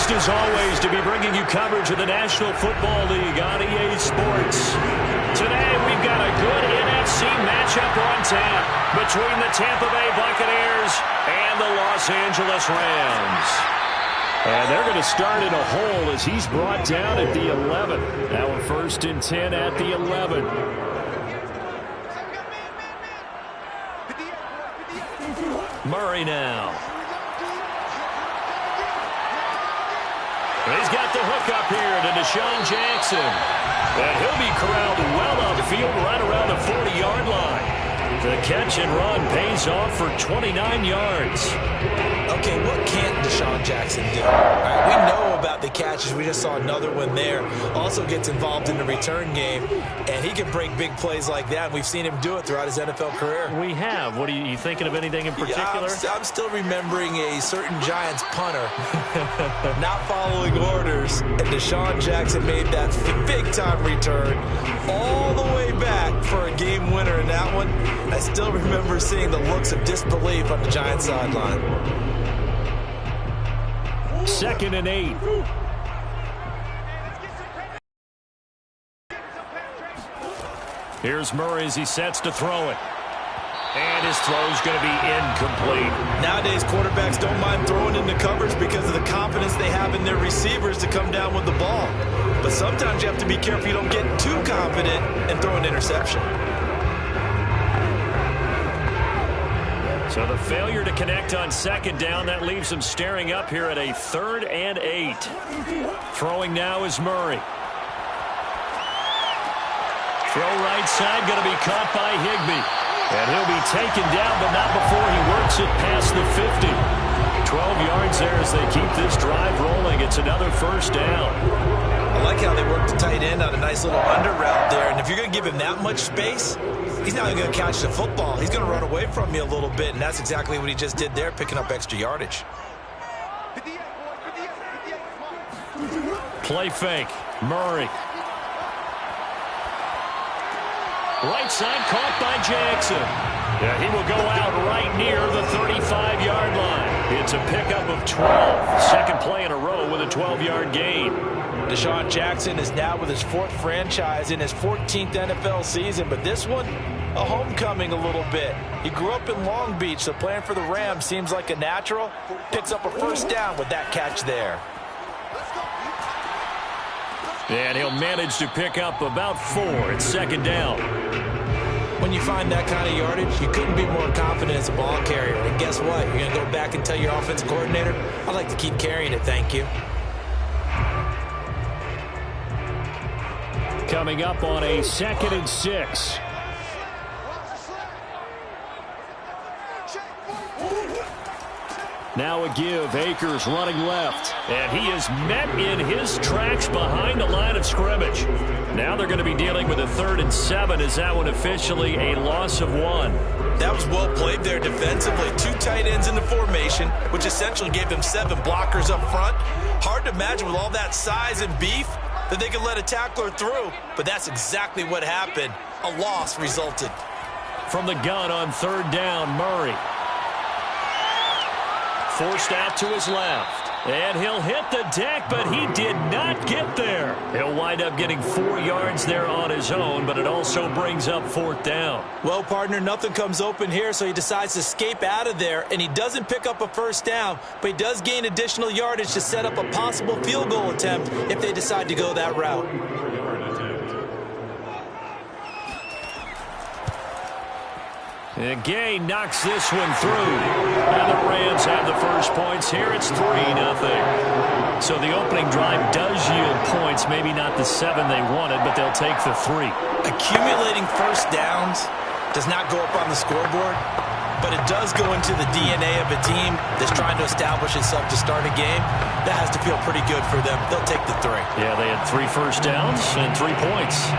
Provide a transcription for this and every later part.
Pleased as always to be bringing you coverage of the National Football League on EA Sports. Today we've got a good NFC matchup on tap between the Tampa Bay Buccaneers and the Los Angeles Rams. And they're going to start in a hole as he's brought down at the 11. Now a 1st and 10 at the 11. Murray now. He's got the hook up here to Deshaun Jackson. And he'll be corralled well upfield right around the 40-yard line. The catch and run pays off for 29 yards. Okay, what can't Deshaun Jackson do? All right, we know about the catches. We just saw another one there. Also gets involved in the return game, and he can break big plays like that. We've seen him do it throughout his NFL career. We have. What are you thinking of anything in particular? Yeah, I'm still remembering a certain Giants punter not following orders, and Deshaun Jackson made that big-time return all the way back for a game winner in that one. I still remember seeing the looks of disbelief on the Giants sideline. 2nd and 8. Here's Murray as he sets to throw it. And his throw's going to be incomplete. Nowadays, quarterbacks don't mind throwing into coverage because of the confidence they have in their receivers to come down with the ball. But sometimes you have to be careful you don't get too confident and throw an interception. So the failure to connect on 2nd down, that leaves him staring up here at a 3rd and 8. Throwing now is Murray. Throw right side, going to be caught by Higbee. And he'll be taken down, but not before he works it past the 50. 12 yards there as they keep this drive rolling. It's another 1st down. I like how they work the tight end on a nice little under route there. And if you're going to give him that much space, he's not even going to catch the football. He's going to run away from you a little bit, and that's exactly what he just did there, picking up extra yardage. Play fake. Murray. Right side caught by Jackson. Yeah, he will go out right near the 35-yard line. It's a pickup of 12. Second play in a row with a 12-yard gain. Deshaun Jackson is now with his 4th franchise in his 14th NFL season, but this one, a homecoming a little bit. He grew up in Long Beach, so playing for the Rams seems like a natural. Picks up a 1st down with that catch there. And he'll manage to pick up about 4. It's 2nd down. When you find that kind of yardage, you couldn't be more confident as a ball carrier. And guess what? You're going to go back and tell your offensive coordinator, I'd like to keep carrying it, thank you. Coming up on a 2nd and 6. Now a give. Akers running left. And he is met in his tracks behind the line of scrimmage. Now they're going to be dealing with a 3rd and 7. Is that one officially a loss of 1? That was well played there defensively. 2 tight ends in the formation, which essentially gave them 7 blockers up front. Hard to imagine with all that size and beef that they could let a tackler through. But that's exactly what happened. A loss resulted. From the gun on 3rd down, Murray. Forced out to his left. And he'll hit the deck, but he did not get there. He'll wind up getting 4 yards there on his own, but it also brings up 4th down. Well, partner, nothing comes open here, so he decides to escape out of there, and he doesn't pick up a 1st down, but he does gain additional yardage to set up a possible field goal attempt if they decide to go that route. And Gay knocks this one through. And the Rams have the first points here. It's 3-0. So the opening drive does yield points. Maybe not the 7 they wanted, but they'll take the 3. Accumulating 1st downs does not go up on the scoreboard, but it does go into the DNA of a team that's trying to establish itself to start a game. That has to feel pretty good for them. They'll take the 3. Yeah, they had 3 first downs and 3 points.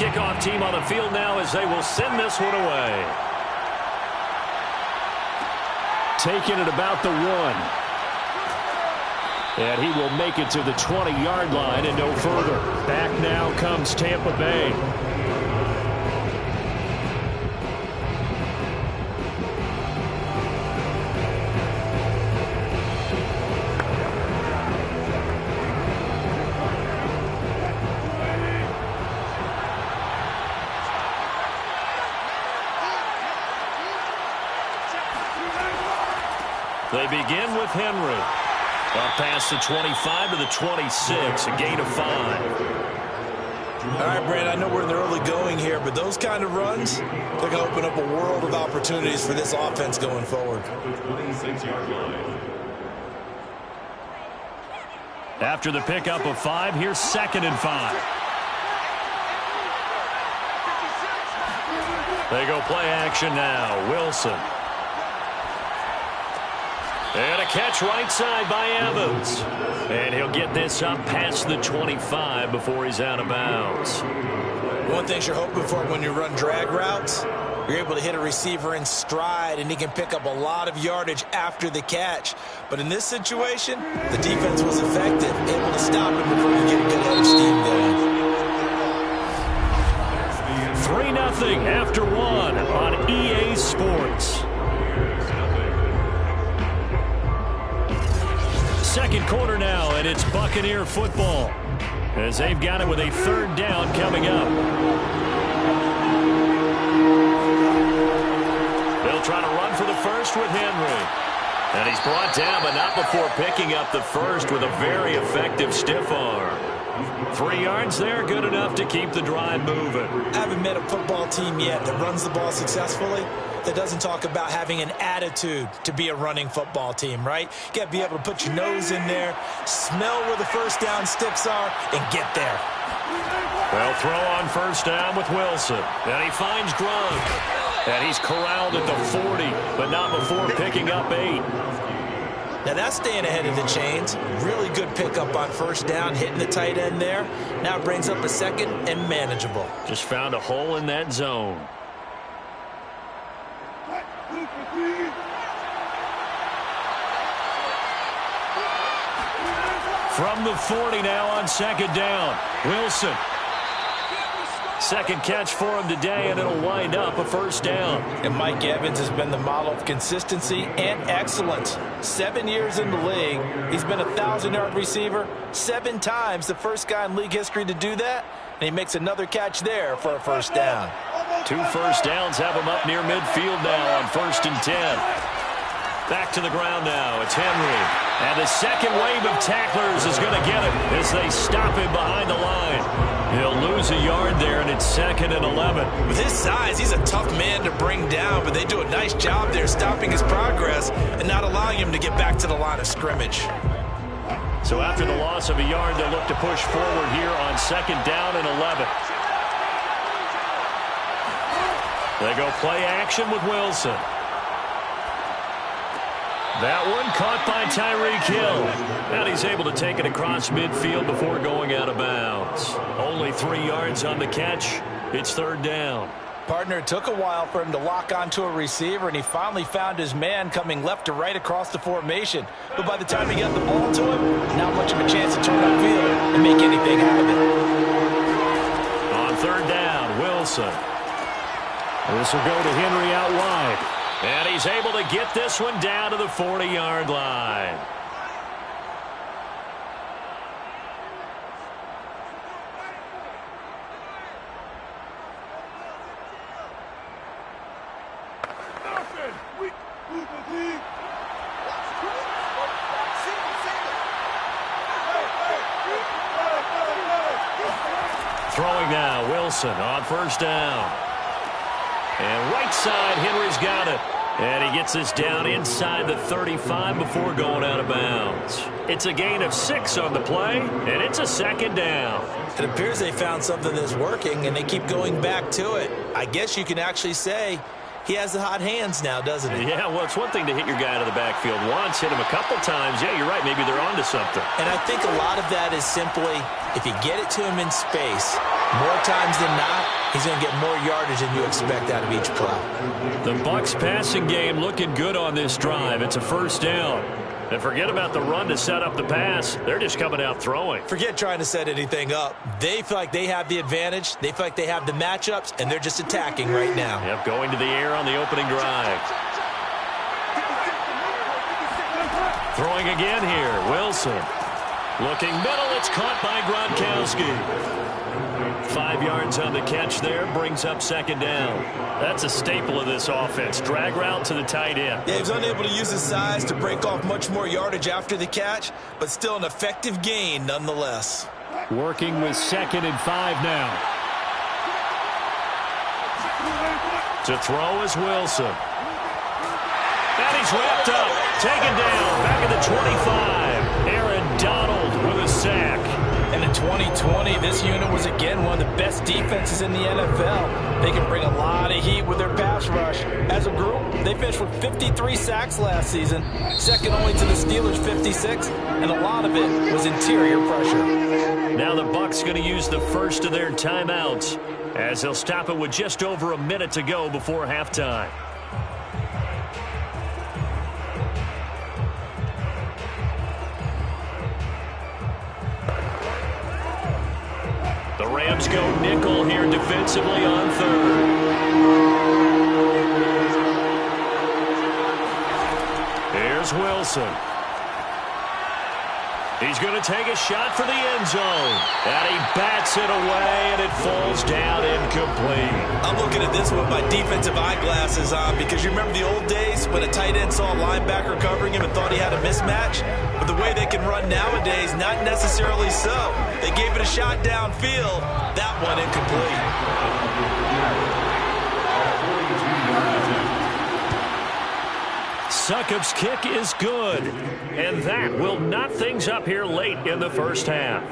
kickoff team on the field now as they will send this one away. Taking it about the 1. And he will make it to the 20-yard line and no further. Back now comes Tampa Bay. They begin with Henry. Up past the 25 to the 26, a gain of 5. All right, Brand, I know we're in the early going here, but those kind of runs, they're going to open up a world of opportunities for this offense going forward. After the pickup of 5, here's 2nd and 5. They go play action now. Wilson. And a catch right side by Evans. And he'll get this up past the 25 before he's out of bounds. One thing you're hoping for when you run drag routes, you're able to hit a receiver in stride, and he can pick up a lot of yardage after the catch. But in this situation, the defense was effective, able to stop him before he get a good head of steam going. 3-0 after 1 on EA Sports. Second quarter now, and it's Buccaneer football as they've got it with a 3rd down coming up. They'll try to run for the first with Henry. And he's brought down, but not before picking up the first with a very effective stiff arm. 3 yards there, good enough to keep the drive moving. I haven't met a football team yet that runs the ball successfully that doesn't talk about having an attitude to be a running football team, right? You got to be able to put your nose in there, smell where the first down sticks are, and get there. Well, throw on first down with Wilson. And he finds Gronk. And he's corralled at the 40, but not before picking up 8. Now that's staying ahead of the chains. Really good pickup on first down, hitting the tight end there. Now it brings up a 2nd and manageable. Just found a hole in that zone. From the 40 now on 2nd down. Wilson. 2nd catch for him today, and it'll wind up a first down. And Mike Evans has been the model of consistency and excellence. 7 years in the league. He's been a 1,000-yard receiver 7 times, the first guy in league history to do that. And he makes another catch there for a first down. 2 first downs have him up near midfield now on 1st and 10. Back to the ground now. It's Henry. And the second wave of tacklers is going to get him as they stop him behind the line. He'll lose a yard there, and it's 2nd and 11. With his size, he's a tough man to bring down, but they do a nice job there stopping his progress and not allowing him to get back to the line of scrimmage. So after the loss of a yard, they'll look to push forward here on 2nd down and 11. They go play action with Wilson. That one caught by Tyreek Hill. And he's able to take it across midfield before going out of bounds. Only 3 yards on the catch. It's 3rd down. Partner, it took a while for him to lock onto a receiver, and he finally found his man coming left to right across the formation. But by the time he got the ball to him, not much of a chance to turn upfield and make anything out of it. On 3rd down, Wilson. This will go to Henry out wide. And he's able to get this one down to the 40-yard line. Throwing now, Wilson on 1st down. And right side, Henry's got it. And he gets this down inside the 35 before going out of bounds. It's a gain of 6 on the play, and it's a 2nd down. It appears they found something that's working, and they keep going back to it. I guess you can actually say he has the hot hands now, doesn't he? Yeah, well, it's one thing to hit your guy out of the backfield once, hit him a couple times. Yeah, you're right. Maybe they're onto something. And I think a lot of that is simply, if you get it to him in space, more times than not, he's going to get more yardage than you expect out of each play. The Bucs passing game looking good on this drive. It's a first down. And forget about the run to set up the pass. They're just coming out throwing. Forget trying to set anything up. They feel like they have the advantage. They feel like they have the matchups, and they're just attacking right now. Yep, going to the air on the opening drive. Throwing again here, Wilson. Looking middle, it's caught by Gronkowski. 5 yards on the catch there, brings up second down. That's a staple of this offense. Drag route to the tight end. Yeah, he was unable to use his size to break off much more yardage after the catch, but still an effective gain nonetheless. Working with 2nd and 5 now. To throw is Wilson. And he's wrapped up. Taken down. Back at the 25. Aaron Donald with a sack. And in 2020, this unit was again one of the best defenses in the NFL. They can bring a lot of heat with their pass rush. As a group, they finished with 53 sacks last season, second only to the Steelers' 56, and a lot of it was interior pressure. Now the Bucs going to use the first of their timeouts as they'll stop it with just over a minute to go before halftime. The Rams go nickel here defensively on third. Here's Wilson. He's going to take a shot for the end zone. And he bats it away, and it falls down incomplete. I'm looking at this with my defensive eyeglasses on because you remember the old days when a tight end saw a linebacker covering him and thought he had a mismatch? But the way they can run nowadays, not necessarily so. They gave it a shot downfield. That one incomplete. Succop's kick is good, and that will knot things up here late in the first half.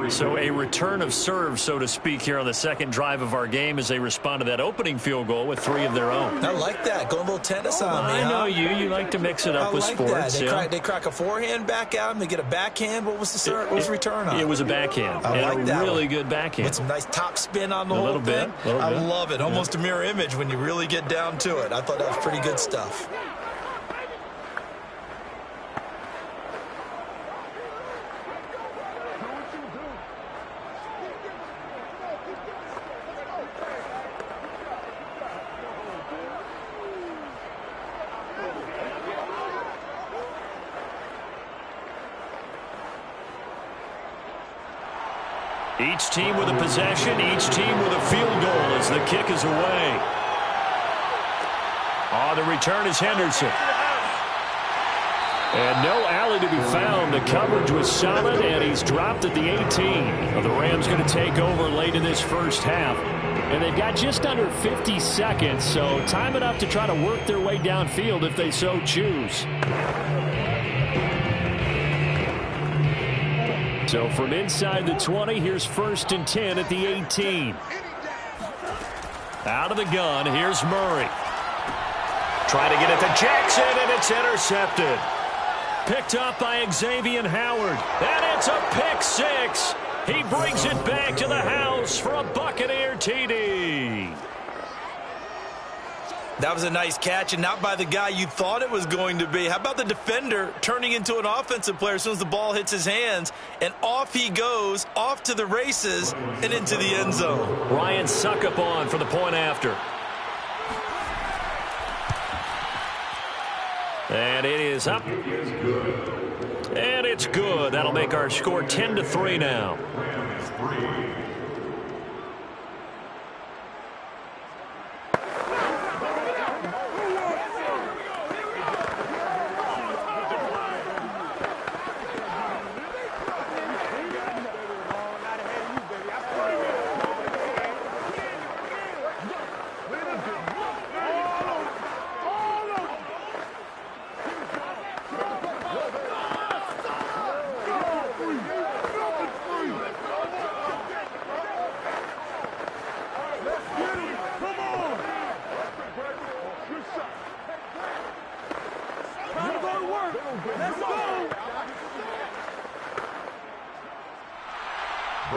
So a return of serve, so to speak, here on the second drive of our game as they respond to that opening field goal with 3 of their own. I like that. Going a little tennis on me. I know you like to mix it up with sports. They crack a forehand back at him. They get a backhand. What was the return on? It was a backhand. I like that. Really good backhand. With some nice top spin on the whole thing. I love it. Almost a mirror image when you really get down to it. I thought that was pretty good stuff. Each team with a possession, each team with a field goal as the kick is away. On the return is Henderson. And no alley to be found. The coverage was solid, and he's dropped at the 18. The Rams going to take over late in this first half. And they've got just under 50 seconds, so time enough to try to work their way downfield if they so choose. So from inside the 20, here's 1st and 10 at the 18. Out of the gun, here's Murray. Trying to get it to Jackson, and it's intercepted. Picked up by Xavier Howard. And it's a pick 6. He brings it back to the house for a Buccaneer TD. That was a nice catch, and not by the guy you thought it was going to be. How about the defender turning into an offensive player as soon as the ball hits his hands, and off he goes, off to the races, and into the end zone. Ryan Succop on for the point after. And it is up. And it's good. That'll make our score 10-3 now.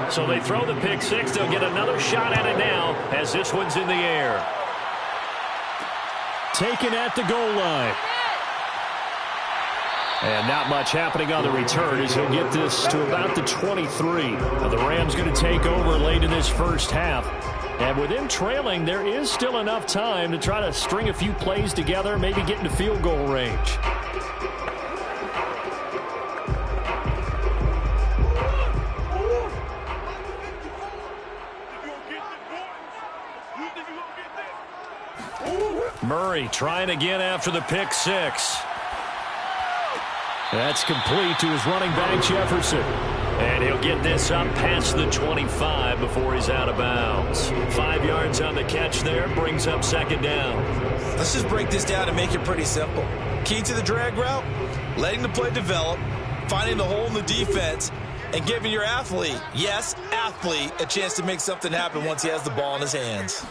So they throw the pick six. They'll get another shot at it now as this one's in the air. Taken at the goal line. And not much happening on the return as he'll get this to about the 23. Now the Rams going to take over late in this first half. And with him trailing, there is still enough time to try to string a few plays together, maybe get into field goal range. Murray trying again after the pick six. That's complete to his running back, Jefferson. And he'll get this up past the 25 before he's out of bounds. 5 yards on the catch there, brings up second down. Let's just break this down and make it pretty simple. Key to the drag route, letting the play develop, finding the hole in the defense, and giving your athlete, yes, athlete, a chance to make something happen once he has the ball in his hands.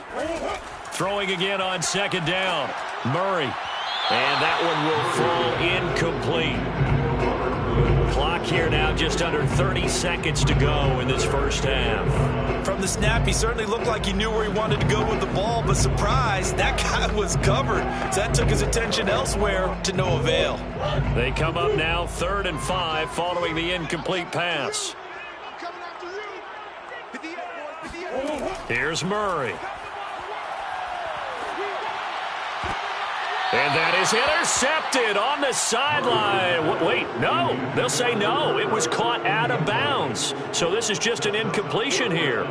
Throwing again on second down. Murray. And that one will fall incomplete. Clock here now just under 30 seconds to go in this first half. From the snap, he certainly looked like he knew where he wanted to go with the ball, but surprise, that guy was covered. So that took his attention elsewhere to no avail. They come up now 3rd and 5 following the incomplete pass. Here's Murray. And that is intercepted on the sideline. Wait, no. They'll say no. It was caught out of bounds. So this is just an incompletion here.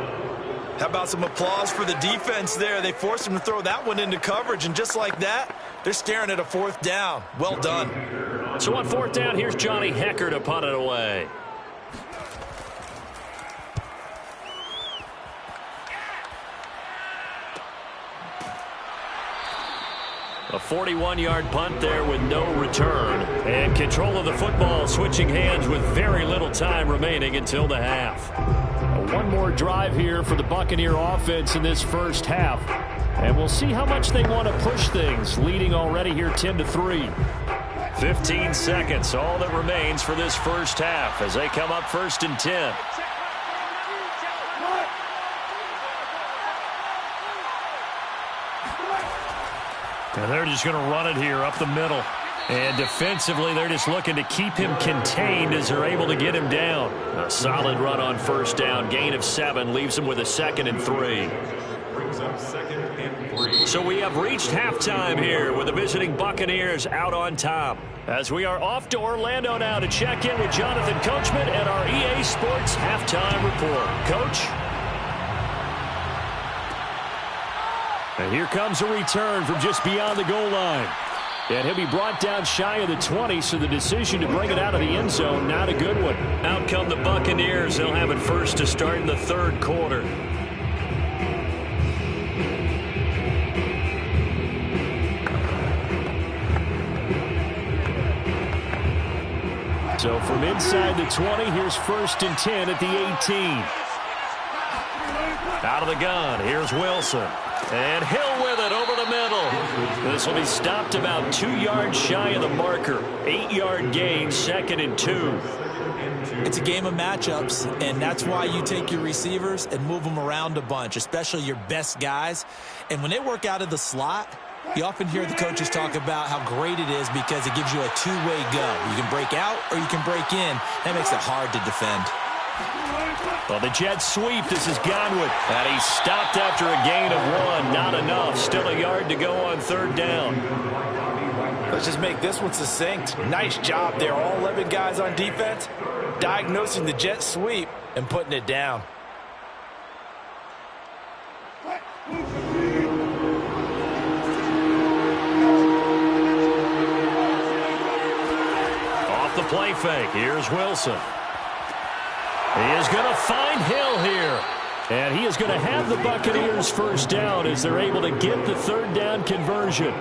How about some applause for the defense there? They forced him to throw that one into coverage, and just like that, they're staring at a 4th down. Well done. So on 4th down, here's Johnny Hekker to punt it away. A 41-yard punt there with no return. And control of the football switching hands with very little time remaining until the half. One more drive here for the Buccaneer offense in this first half. And we'll see how much they want to push things, leading already here 10-3. 15 seconds, all that remains for this first half as they come up 1st and 10. And they're just going to run it here up the middle. And defensively, they're just looking to keep him contained as they're able to get him down. A solid run on 1st down. Gain of 7 leaves him with a 2nd and 3. So we have reached halftime here with the visiting Buccaneers out on top. As we are off to Orlando now to check in with Jonathan Coachman and our EA Sports Halftime Report. Coach? And here comes a return from just beyond the goal line. And he'll be brought down shy of the 20, so the decision to bring it out of the end zone, not a good one. Out come the Buccaneers. They'll have it first to start in the 3rd quarter. So from inside the 20, here's 1st and 10 at the 18. Out of the gun, here's Wilson. And Hill with it over the middle. This will be stopped about 2 yards shy of the marker. 8-yard gain, 2nd and 2. It's a game of matchups, and that's why you take your receivers and move them around a bunch, especially your best guys. And when they work out of the slot, you often hear the coaches talk about how great it is because it gives you a two-way go. You can break out or you can break in. That makes it hard to defend. Well, the jet sweep, this is Godwin. And he's stopped after a gain of 1. Not enough. Still a yard to go on 3rd down. Let's just make this one succinct. Nice job there. All 11 guys on defense diagnosing the jet sweep and putting it down. Off the play fake. Here's Wilson. He is going to find Hill here. And he is going to have the Buccaneers 1st down as they're able to get the 3rd down conversion.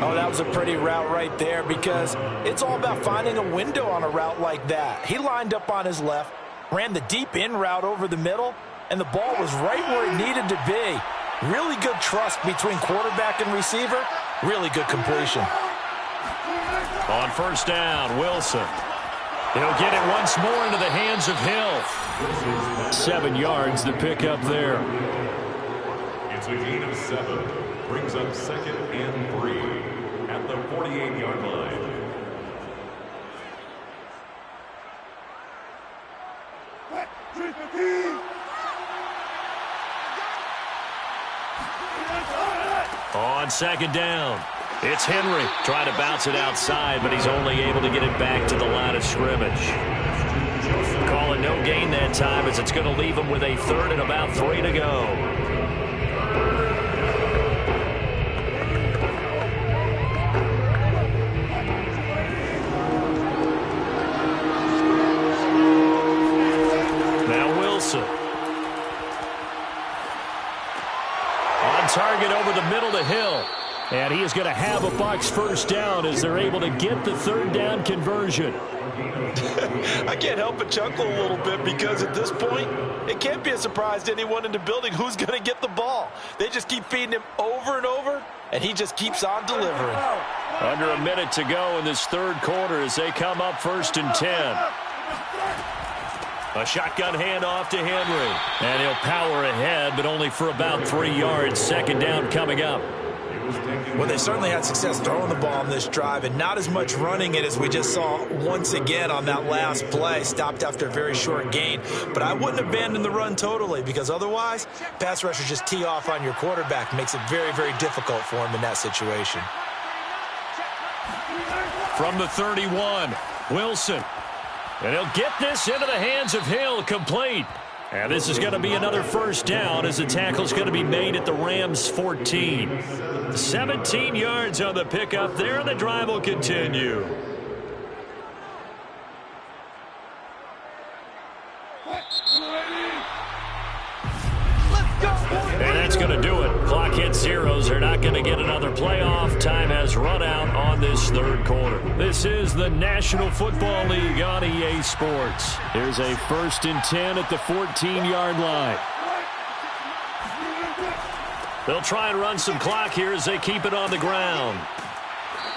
Oh, that was a pretty route right there because it's all about finding a window on a route like that. He lined up on his left, ran the deep in route over the middle, and the ball was right where it needed to be. Really good trust between quarterback and receiver. Really good completion. On 1st down, Wilson. He'll get it once more into the hands of Hill. 7 yards to pick up there. It's a gain of 7. Brings up 2nd and 3 at the 48-yard line. On 2nd down, it's Henry trying to bounce it outside, but he's only able to get it back to the line of scrimmage. Call it no gain that time, as it's going to leave him with a 3rd and about 3 to go. Now Wilson. On target over the middle to Hill. And he is going to have a Bucs first down as they're able to get the 3rd down conversion. I can't help but chuckle a little bit because at this point, it can't be a surprise to anyone in the building who's going to get the ball. They just keep feeding him over and over, and he just keeps on delivering. Under a minute to go in this 3rd quarter as they come up 1st and 10. A shotgun handoff to Henry. And he'll power ahead, but only for about 3 yards. 2nd down coming up. Well, they certainly had success throwing the ball on this drive, and not as much running it as we just saw once again on that last play. Stopped after a very short gain. But I wouldn't abandon the run totally, because otherwise, pass rushers just tee off on your quarterback. Makes it very, very difficult for him in that situation. From the 31, Wilson. And he'll get this into the hands of Hill, complete. And this is going to be another first down as the tackle's going to be made at the Rams' 14. 17 yards on the pickup there, and the drive will continue. And that's going to do it. Clock hits zeros. They're not going to get another playoff. Time has run out on this 3rd quarter. This is the National Football League on EA Sports. Here's a 1st and 10 at the 14-yard line. They'll try and run some clock here as they keep it on the ground.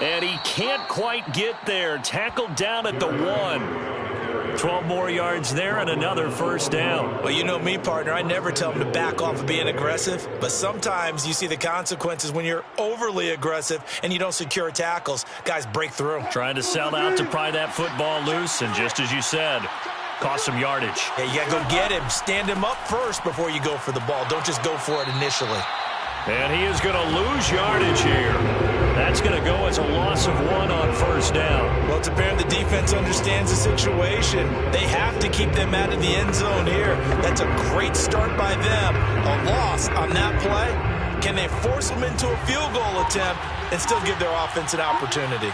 And he can't quite get there. Tackled down at the 1. 12 more yards there and another first down. Well, you know me, partner. I never tell them to back off of being aggressive. But sometimes you see the consequences when you're overly aggressive and you don't secure tackles. Guys break through. Trying to sell out to pry that football loose. And just as you said, cost some yardage. Yeah, you got to go get him. Stand him up first before you go for the ball. Don't just go for it initially. And he is going to lose yardage here. That's going to go as a loss of 1 on first down. Well, it's apparent the defense understands the situation. They have to keep them out of the end zone here. That's a great start by them. A loss on that play. Can they force them into a field goal attempt and still give their offense an opportunity?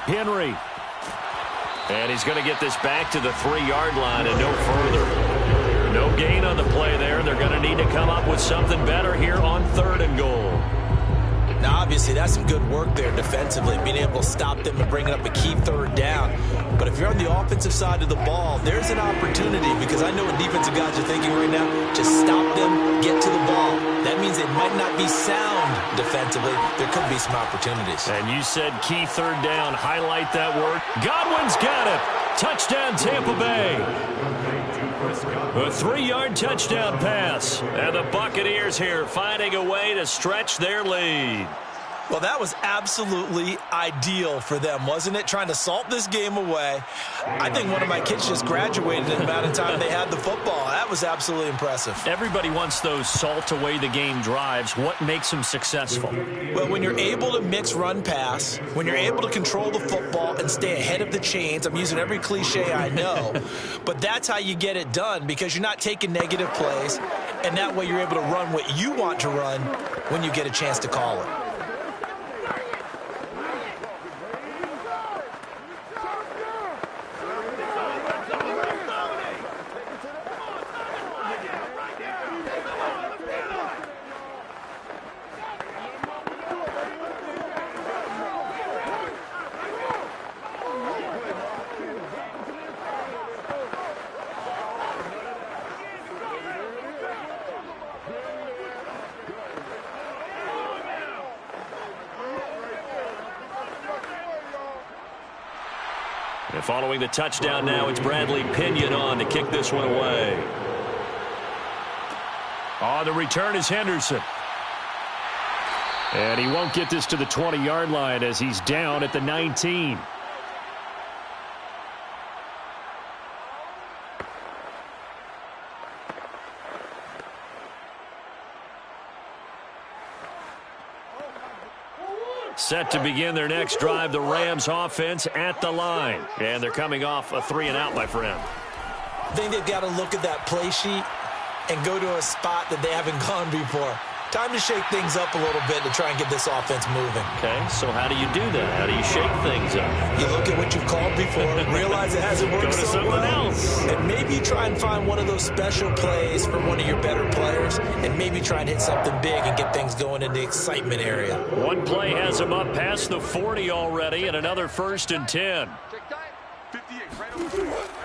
Henry. And he's going to get this back to the 3-yard line and no further. No gain on the play there. They're going to need to come up with something better here on 3rd and goal. Now, obviously, that's some good work there defensively, being able to stop them and bringing up a key 3rd down. But if you're on the offensive side of the ball, there's an opportunity, because I know what defensive guys are thinking right now. Just stop them, get to the ball. That means they might not be sound defensively. There could be some opportunities. And you said key 3rd down. Highlight that word. Godwin's got it. Touchdown, Tampa Bay. A 3-yard touchdown pass. And the Buccaneers here finding a way to stretch their lead. Well, that was absolutely ideal for them, wasn't it? Trying to salt this game away. I think one of my kids just graduated in the amount of time they had the football. That was absolutely impressive. Everybody wants those salt away the game drives. What makes them successful? Well, when you're able to mix run pass, when you're able to control the football and stay ahead of the chains, I'm using every cliche I know, but that's how you get it done, because you're not taking negative plays, and that way you're able to run what you want to run when you get a chance to call it. And following the touchdown now, it's Bradley Pinion on to kick this one away. On the return is Henderson. And he won't get this to the 20-yard line as he's down at the 19. Set to begin their next drive, the Rams offense at the line. And they're coming off a 3-and-out, my friend. I think they've got to look at that play sheet and go to a spot that they haven't gone before. Time to shake things up a little bit to try and get this offense moving. Okay, so how do you do that? How do you shake things up? You look at what you've called before, realize it hasn't worked so well, else. and maybe try and find one of those special plays from one of your better players, and maybe try and hit something big and get things going in the excitement area. One play has them up past the 40 already, and another 1st and 10.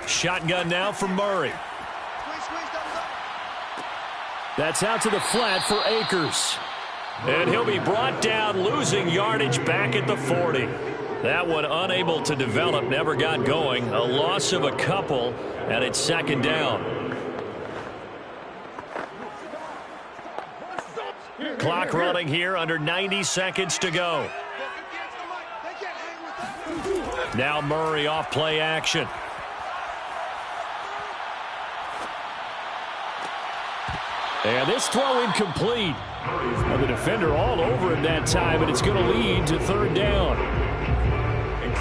Shotgun now for Murray. That's out to the flat for Akers. And he'll be brought down, losing yardage back at the 40. That one unable to develop, never got going. A loss of a couple, and it's 2nd down. Clock running here, under 90 seconds to go. Now Murray off play action. And this throw incomplete. Now the defender all over him that time, and it's going to lead to 3rd down.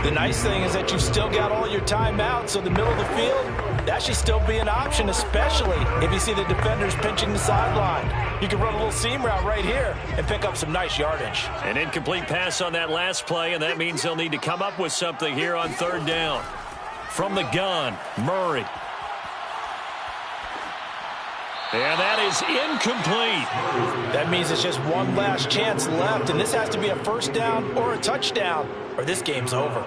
The nice thing is that you've still got all your timeouts, so the middle of the field, that should still be an option, especially if you see the defenders pinching the sideline. You can run a little seam route right here and pick up some nice yardage. An incomplete pass on that last play, and that means they'll need to come up with something here on 3rd down. From the gun, Murray. And that is incomplete. That means it's just one last chance left, and this has to be a 1st down or a touchdown, or this game's over.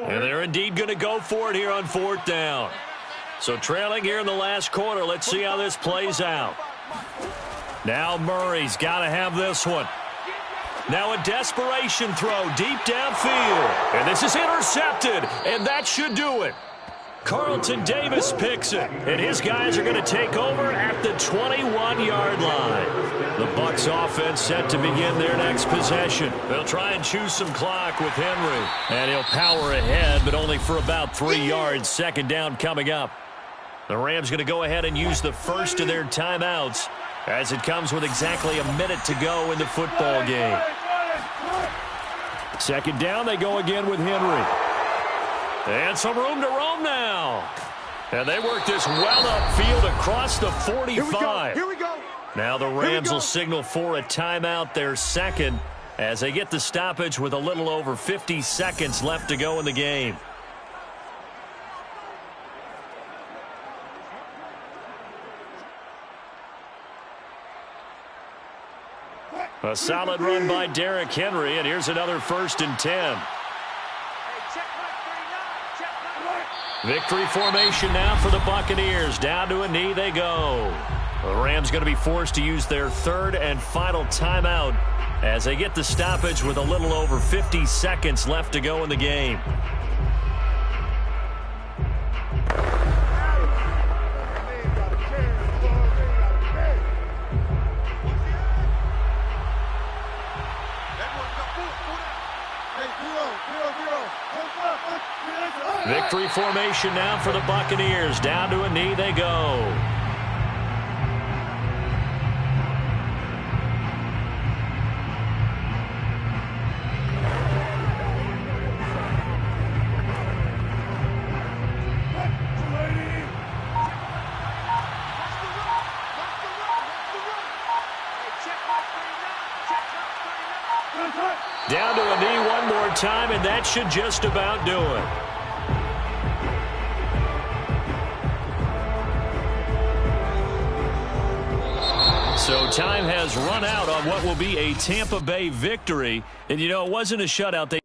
And they're indeed going to go for it here on 4th down. So trailing here in the last quarter, let's see how this plays out. Now Murray's got to have this one. Now a desperation throw deep downfield. And this is intercepted, and that should do it. Carlton Davis picks it, and his guys are going to take over at the 21-yard line. The Bucs offense set to begin their next possession. They'll try and choose some clock with Henry. And he'll power ahead, but only for about 3 yards. 2nd down coming up. The Rams going to go ahead and use the first of their timeouts as it comes with exactly a minute to go in the football game. 2nd down, they go again with Henry. And some room to roam now. And they work this well upfield across the 45. Here we go. Now the Rams will signal for a timeout, their 2nd, as they get the stoppage with a little over 50 seconds left to go in the game. A solid run by Derrick Henry, and here's another 1st and 10. Victory formation now for the Buccaneers. Down to a knee they go. The Rams going to be forced to use their 3rd and final timeout as they get the stoppage with a little over 50 seconds left to go in the game. Victory formation now for the Buccaneers. Down to a knee they go. Down to a knee one more time, and that should just about do it. So time has run out on what will be a Tampa Bay victory. And, you know, it wasn't a shutout.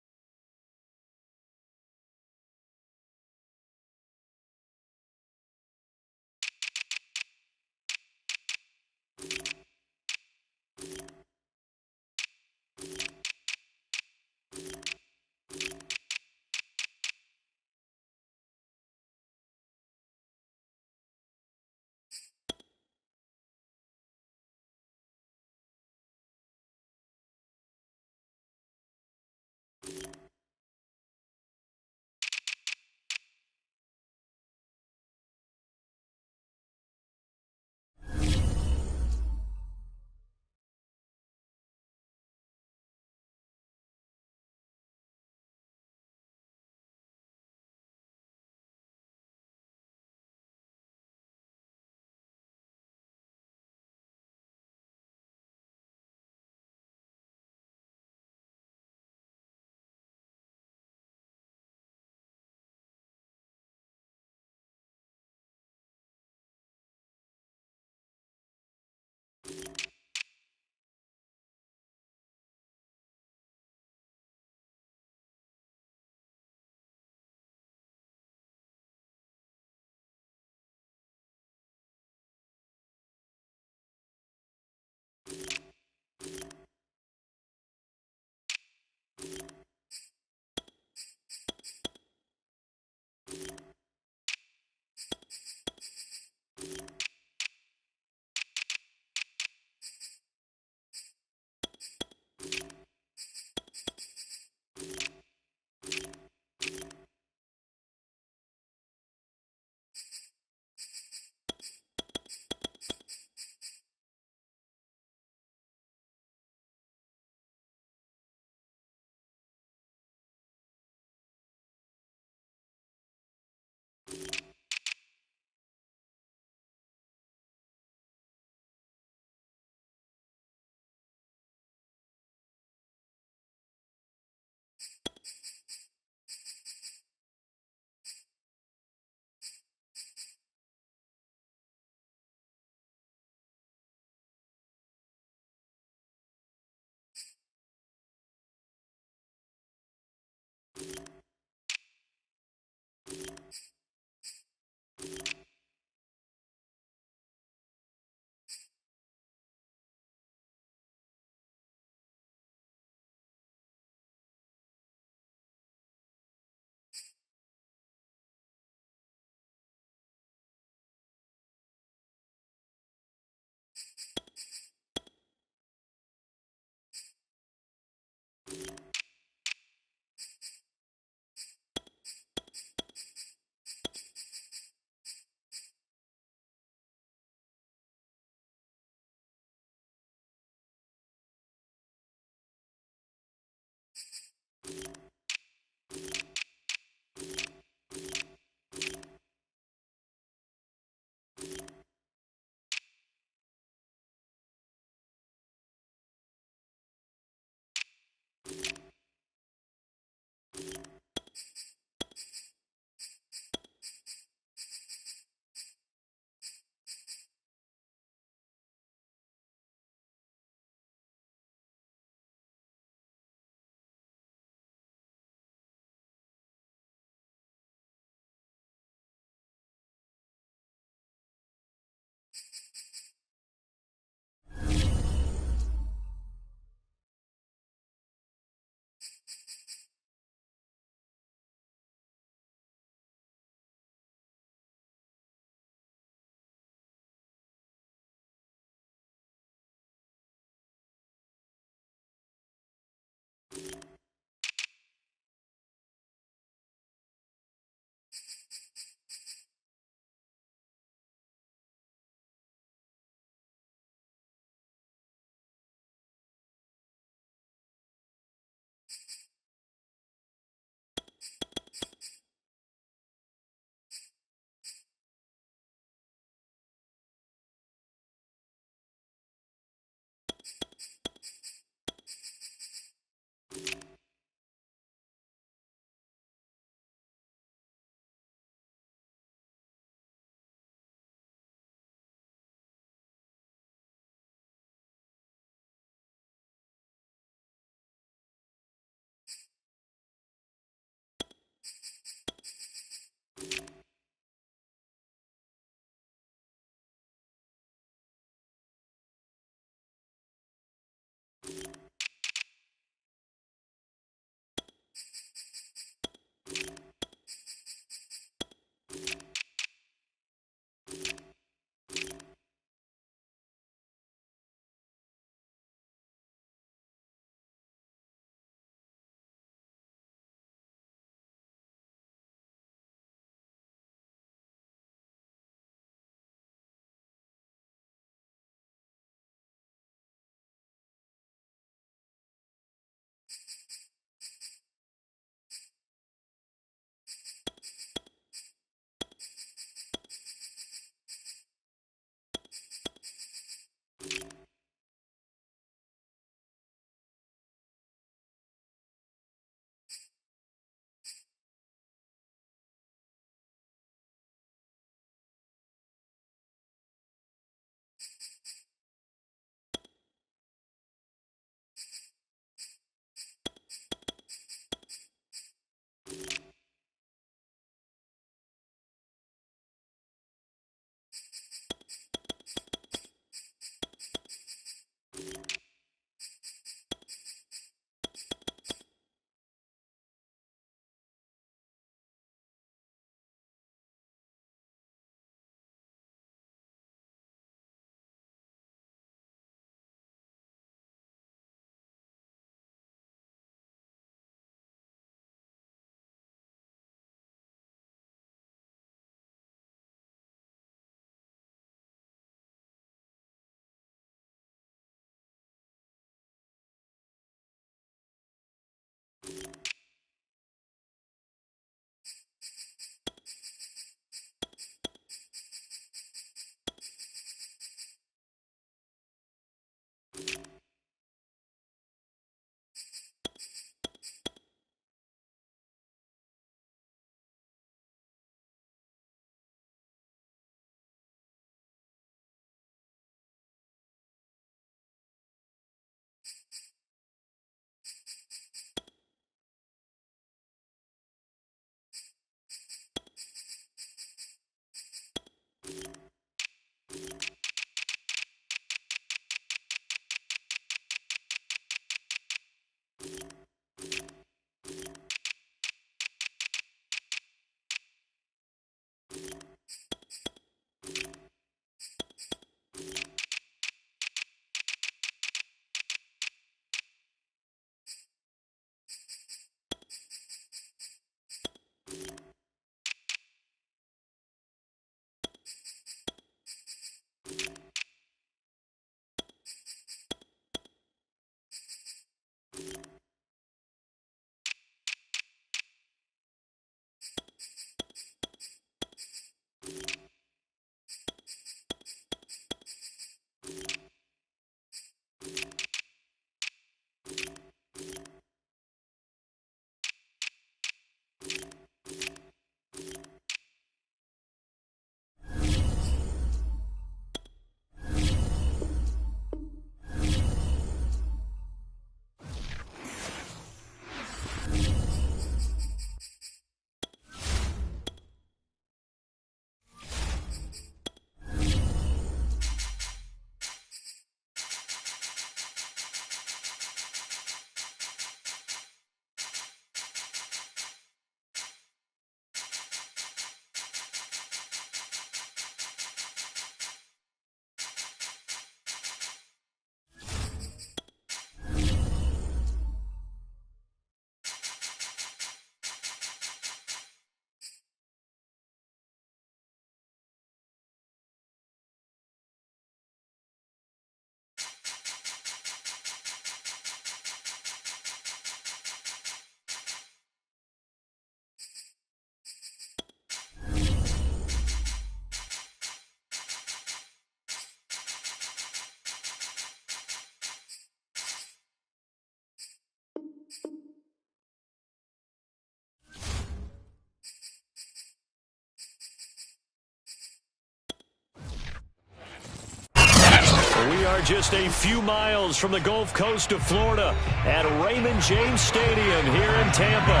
are just a few miles from the Gulf Coast of Florida at Raymond James Stadium here in Tampa.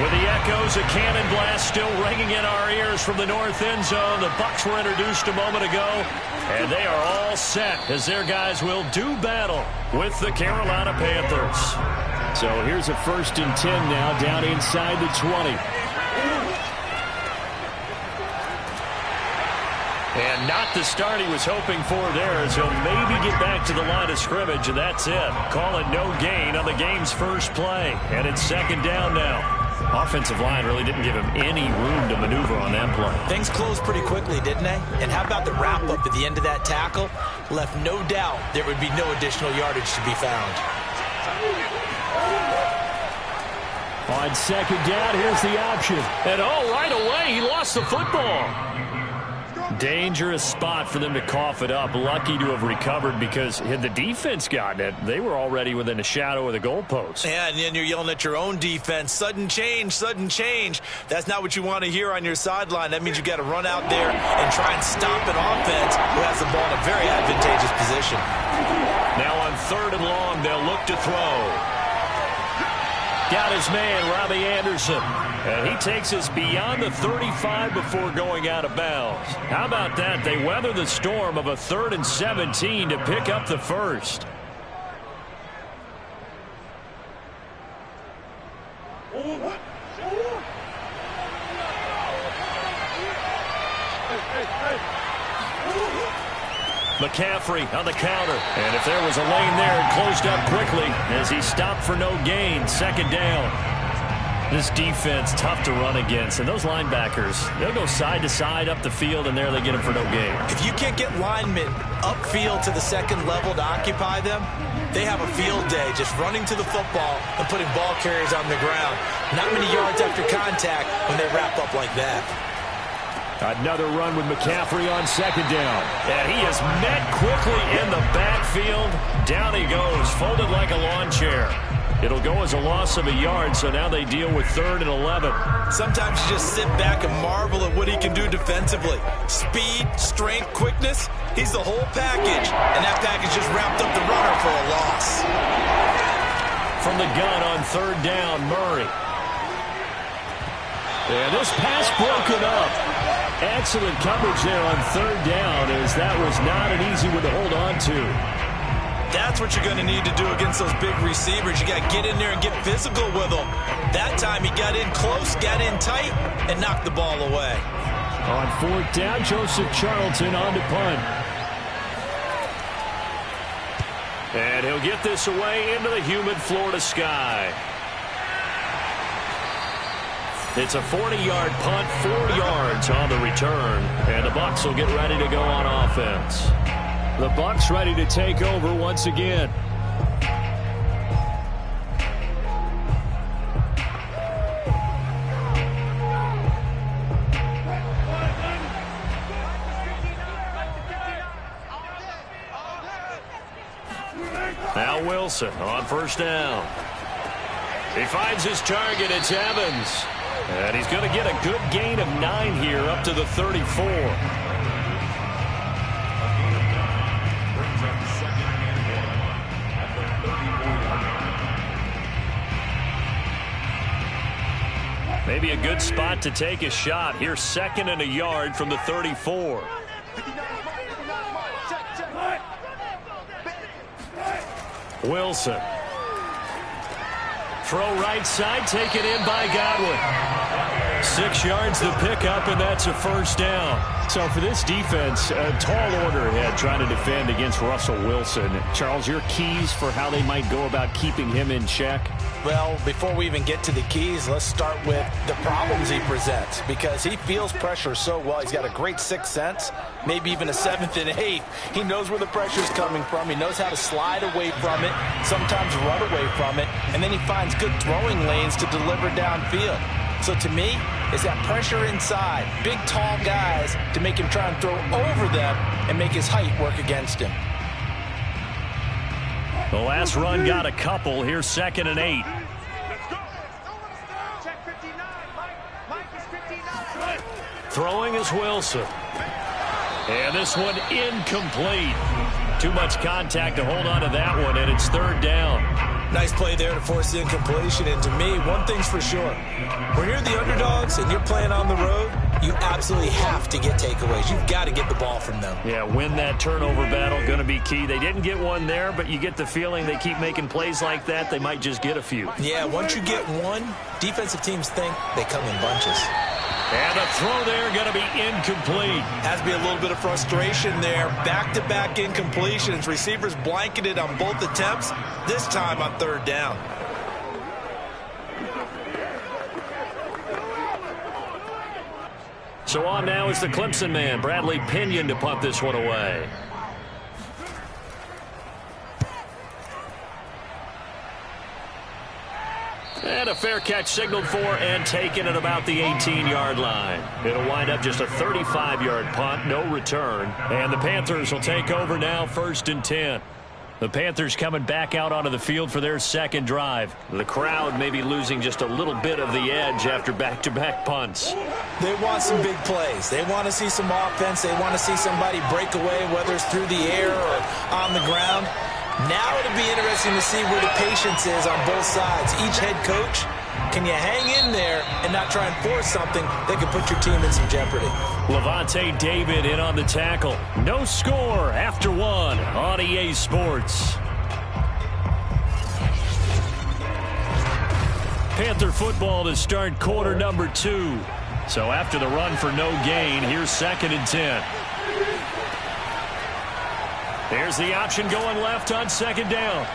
With the echoes of cannon blast still ringing in our ears from the north end zone, the Bucs were introduced a moment ago, and they are all set as their guys will do battle with the Carolina Panthers. So here's a 1st and 10 now down inside the 20. And not the start he was hoping for there, as he'll maybe get back to the line of scrimmage, and that's it. Call it no gain on the game's first play. And it's 2nd down now. Offensive line really didn't give him any room to maneuver on that play. Things closed pretty quickly, didn't they? And how about the wrap-up at the end of that tackle? Left no doubt there would be no additional yardage to be found. On 2nd down, here's the option. And right away, he lost the football. Dangerous spot for them to cough it up. Lucky to have recovered, because had the defense gotten it, they were already within a shadow of the goalpost. Yeah, and then you're yelling at your own defense. Sudden change, sudden change. That's not what you want to hear on your sideline. That means you got to run out there and try and stop an offense who has the ball in a very advantageous position. Now on 3rd and long, they'll look to throw. Got his man, Robbie Anderson. And he takes us beyond the 35 before going out of bounds. How about that? They weather the storm of a 3rd and 17 to pick up the first. McCaffrey on the counter. And if there was a lane there, it closed up quickly as he stopped for no gain. 2nd down. This defense, tough to run against. And those linebackers, they'll go side to side up the field, and there they get him for no gain. If you can't get linemen upfield to the 2nd level to occupy them, they have a field day just running to the football and putting ball carriers on the ground. Not many yards after contact when they wrap up like that. Another run with McCaffrey on 2nd down. And he is met quickly in the backfield. Down he goes, folded like a lawn chair. It'll go as a loss of a yard, so now they deal with 3rd and 11. Sometimes you just sit back and marvel at what he can do defensively. Speed, strength, quickness, he's the whole package. And that package just wrapped up the runner for a loss. From the gun on 3rd down, Murray. And this pass broken up. Excellent coverage there on 3rd down, as that was not an easy one to hold on to. That's what you're going to need to do against those big receivers. You got to get in there and get physical with them. That time he got in close, got in tight, and knocked the ball away. On 4th down, Joseph Charlton on to punt. And he'll get this away into the humid Florida sky. It's a 40-yard punt, 4 yards on the return. And the Bucs will get ready to go on offense. The Bucs ready to take over once again. Now Wilson on 1st down. He finds his target. It's Evans. And he's going to get a good gain of 9 here up to the 34. Maybe a good spot to take a shot. Here's 2nd and a yard from the 34. Wilson. Throw right side, taken in by Godwin. 6 yards to pick up, and that's a 1st down. So for this defense, a tall order ahead trying to defend against Russell Wilson. Charles, your keys for how they might go about keeping him in check? Well, before we even get to the keys, let's start with the problems he presents, because he feels pressure so well. He's got a great 6th sense, maybe even a 7th and 8th. He knows where the pressure is coming from. He knows how to slide away from it, sometimes run away from it, and then he finds good throwing lanes to deliver downfield. So to me, it's that pressure inside, big, tall guys to make him try and throw over them and make his height work against him. The last run got a couple. Here's 2nd and 8. Throwing is Wilson. And this one incomplete. Too much contact to hold on to that one, and it's third down. Nice play there to force the incompletion. And to me, one thing's for sure. When you're the underdogs and you're playing on the road, you absolutely have to get takeaways. You've got to get the ball from them. Yeah, win that turnover battle, going to be key. They didn't get one there, but you get the feeling they keep making plays like that, they might just get a few. Yeah, once you get one, defensive teams think they come in bunches. And a throw there going to be incomplete. Has to be a little bit of frustration there. Back-to-back incompletions. Receivers blanketed on both attempts, this time on third down. So on now is the Clemson man, Bradley Pinion, to punt this one away. And a fair catch signaled for and taken at about the 18-yard line. It'll wind up just a 35-yard punt, no return. And the Panthers will take over now, 1st and 10. The Panthers coming back out onto the field for their second drive. The crowd may be losing just a little bit of the edge after back-to-back punts. They want some big plays. They want to see some offense. They want to see somebody break away, whether it's through the air or on the ground. Now it'll be interesting to see where the patience is on both sides. Each head coach, can you hang in there and not try and force something that could put your team in some jeopardy? Lavonte David in on the tackle. No score after one on EA Sports. Panther football to start quarter number 2. So after the run for no gain, here's 2nd and 10. There's the option going left on 2nd down.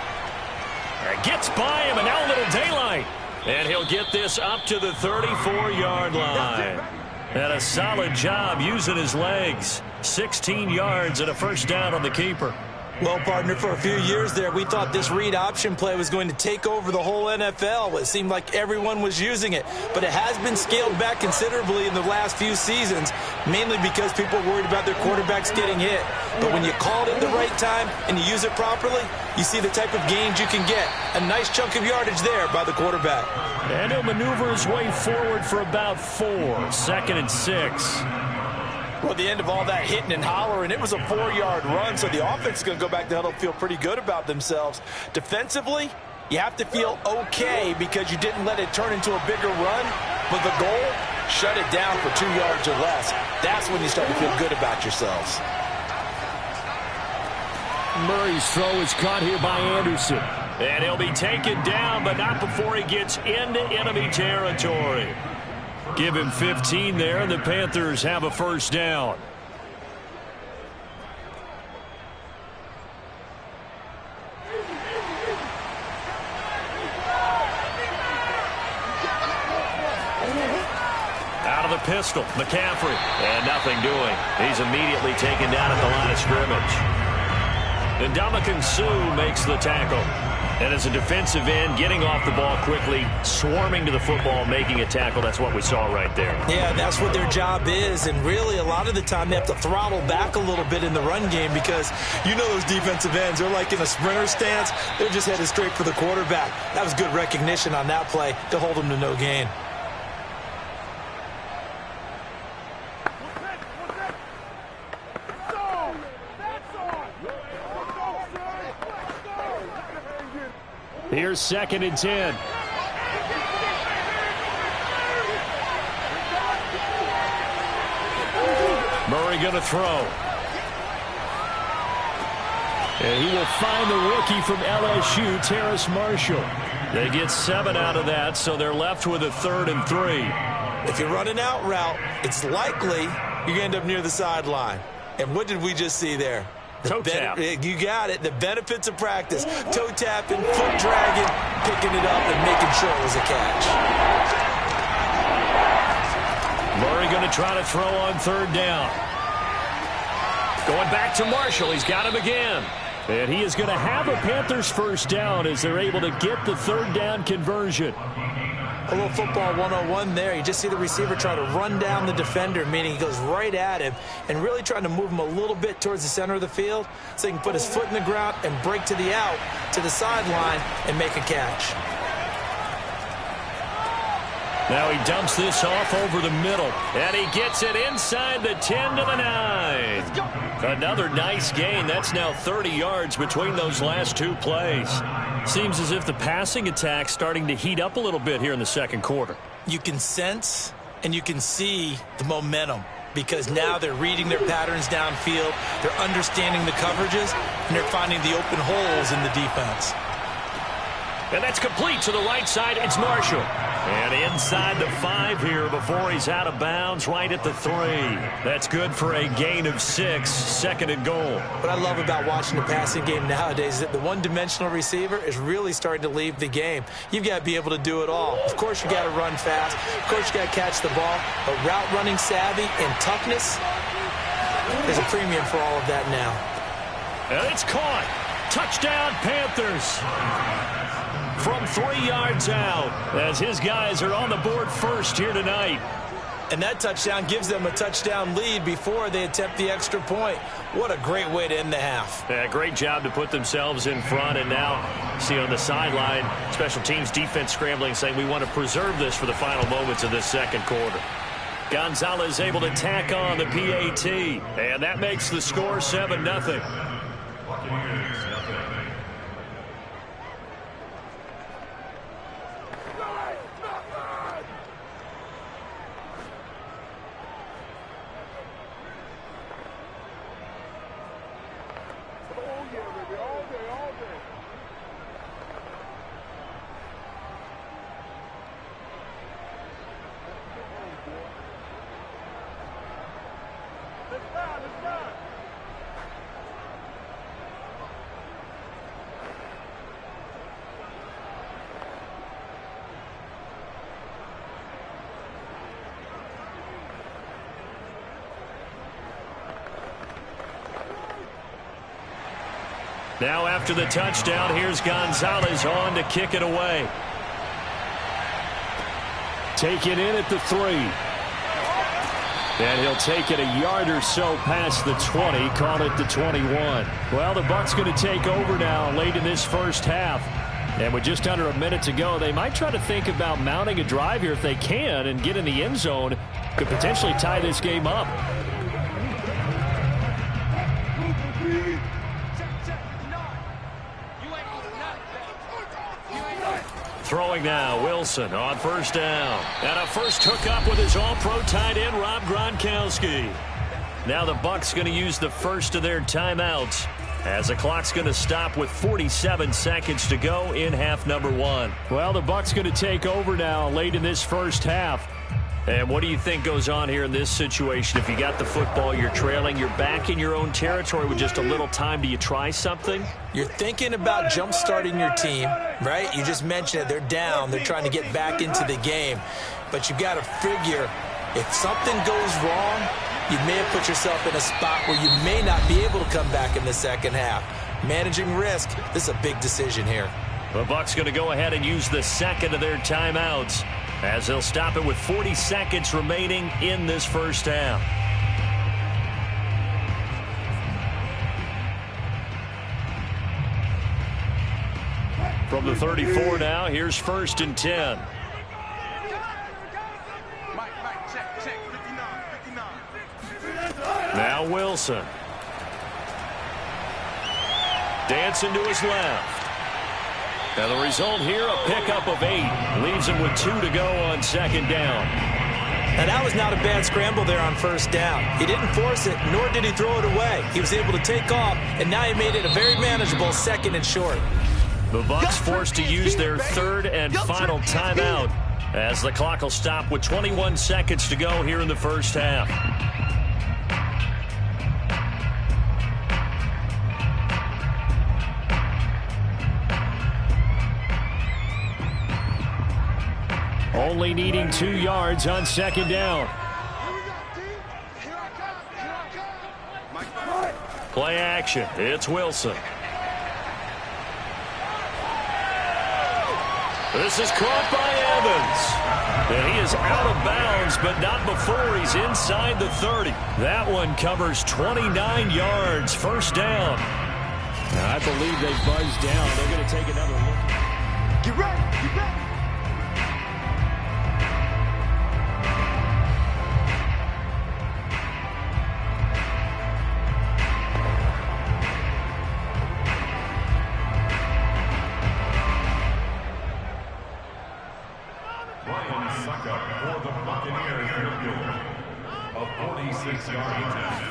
Gets by him, and now a little daylight. And he'll get this up to the 34-yard line. And a solid job using his legs. 16 yards and a first down on the keeper. Well, partner, for a few years there, we thought this read option play was going to take over the whole NFL. It seemed like everyone was using it. But it has been scaled back considerably in the last few seasons, mainly because people are worried about their quarterbacks getting hit. But when you call it at the right time and you use it properly, you see the type of gains you can get. A nice chunk of yardage there by the quarterback. And he'll maneuver his way forward for about 4. 2nd and 6. Well, the end of all that hitting and hollering, it was a 4-yard run, so the offense is going to go back to huddle and feel pretty good about themselves. Defensively, you have to feel okay because you didn't let it turn into a bigger run. But the goal, shut it down for 2 yards or less. That's when you start to feel good about yourselves. Murray's throw is caught here by Anderson. And he'll be taken down, but not before he gets into enemy territory. Give him 15 there, and the Panthers have a first down. Out of the pistol, McCaffrey, and nothing doing. He's immediately taken down at the line of scrimmage. And Ndamukong Suh makes the tackle. And as a defensive end, getting off the ball quickly, swarming to the football, making a tackle, that's what we saw right there. Yeah, that's what their job is. And really, a lot of the time, they have to throttle back a little bit in the run game because you know those defensive ends, they're like in a sprinter stance. They're just headed straight for the quarterback. That was good recognition on that play to hold them to no gain. Here's 2nd and 10. Murray going to throw. And he will find the rookie from LSU, Terrace Marshall. They get 7 out of that, so they're left with a 3rd and 3. If you run an out route, it's likely you're going to end up near the sideline. And what did we just see there? Toe tap. You got it. The benefits of practice. Toe tapping, foot dragging, picking it up, and making sure it was a catch. Murray going to try to throw on 3rd down. Going back to Marshall. He's got him again. And he is going to have a Panthers first down as they're able to get the 3rd down conversion. A little football 101 there. You just see the receiver try to run down the defender, meaning he goes right at him and really trying to move him a little bit towards the center of the field so he can put his foot in the ground and break to the out, to the sideline, and make a catch. Now he dumps this off over the middle, and he gets it inside the 10 to the 9. Another nice gain. That's now 30 yards between those last two plays. Seems as if the passing attack's starting to heat up a little bit here in the second quarter. You can sense and you can see the momentum because now they're reading their patterns downfield, they're understanding the coverages, and they're finding the open holes in the defense. And that's complete to the right side. It's Marshall. And inside the 5 here before he's out of bounds, right at the 3. That's good for a gain of 6, second and goal. What I love about watching the passing game nowadays is that the one-dimensional receiver is really starting to leave the game. You've got to be able to do it all. Of course, you got to run fast. Of course, you got to catch the ball. But route running savvy and toughness, there's a premium for all of that now. And it's caught. Touchdown, Panthers. From 3 yards out, as his guys are on the board first here tonight. And that touchdown gives them a touchdown lead before they attempt the extra point. What a great way to end the half. Yeah, great job to put themselves in front. And now, see on the sideline, special teams defense scrambling, saying we want to preserve this for the final moments of this second quarter. Gonzalez able to tack on the PAT. And that makes the score 7-0. Now after the touchdown, here's Gonzalez on to kick it away. Take it in at the 3. And he'll take it a yard or so past the 20, call it the 21. Well, the Bucs going to take over now late in this first half. And with just under a minute to go, they might try to think about mounting a drive here if they can and get in the end zone. Could potentially tie this game up. Throwing now, Wilson on first down. And a first hookup with his all-pro tight end, Rob Gronkowski. Now the Bucs going to use the first of their timeouts as the clock's going to stop with 47 seconds to go in half number 1. Well, the Bucs going to take over now late in this first half. And what do you think goes on here in this situation? If you got the football, you're trailing, you're back in your own territory with just a little time. Do you try something? You're thinking about jump-starting your team, right? You just mentioned it. They're down. They're trying to get back into the game. But you've got to figure if something goes wrong, you may have put yourself in a spot where you may not be able to come back in the second half. Managing risk, this is a big decision here. The Bucs going to go ahead and use the second of their timeouts as they'll stop it with 40 seconds remaining in this first half. From the 34 now, here's first and 10. Now Wilson. Dancing to his left. Now the result here, a pickup of 8. Leaves him with 2 to go on second down. Now that was not a bad scramble there on first down. He didn't force it, nor did he throw it away. He was able to take off, and now he made it a very manageable second and short. The Bucs forced to use their third and final timeout as the clock will stop with 21 seconds to go here in the first half. Only needing 2 yards on second down. Play action. It's Wilson. This is caught by Evans. And he is out of bounds, but not before he's inside the 30. That one covers 29 yards. First down. Now, I believe they buzzed down. They're going to take another look. Get ready. Get ready. Succop for the Buccaneers. A 46-yard attempt.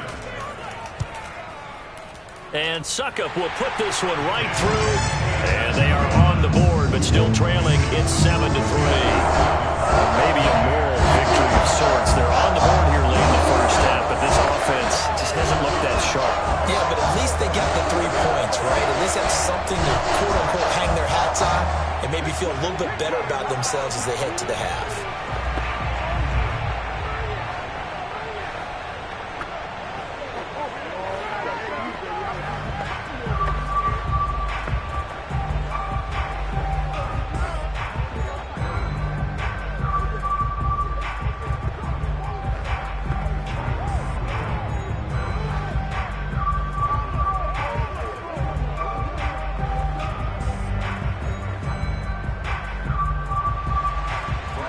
And Succop will put this one right through. And they are on the board, but still trailing. It's 7-3. Maybe a moral victory of sorts. They're on the board here late in the first half, but this offense just hasn't looked that sharp. Yeah, but at least they got the 3 points, right? At least that's something to, quote-unquote, hang their hats on and maybe feel a little bit better about themselves as they head to the half.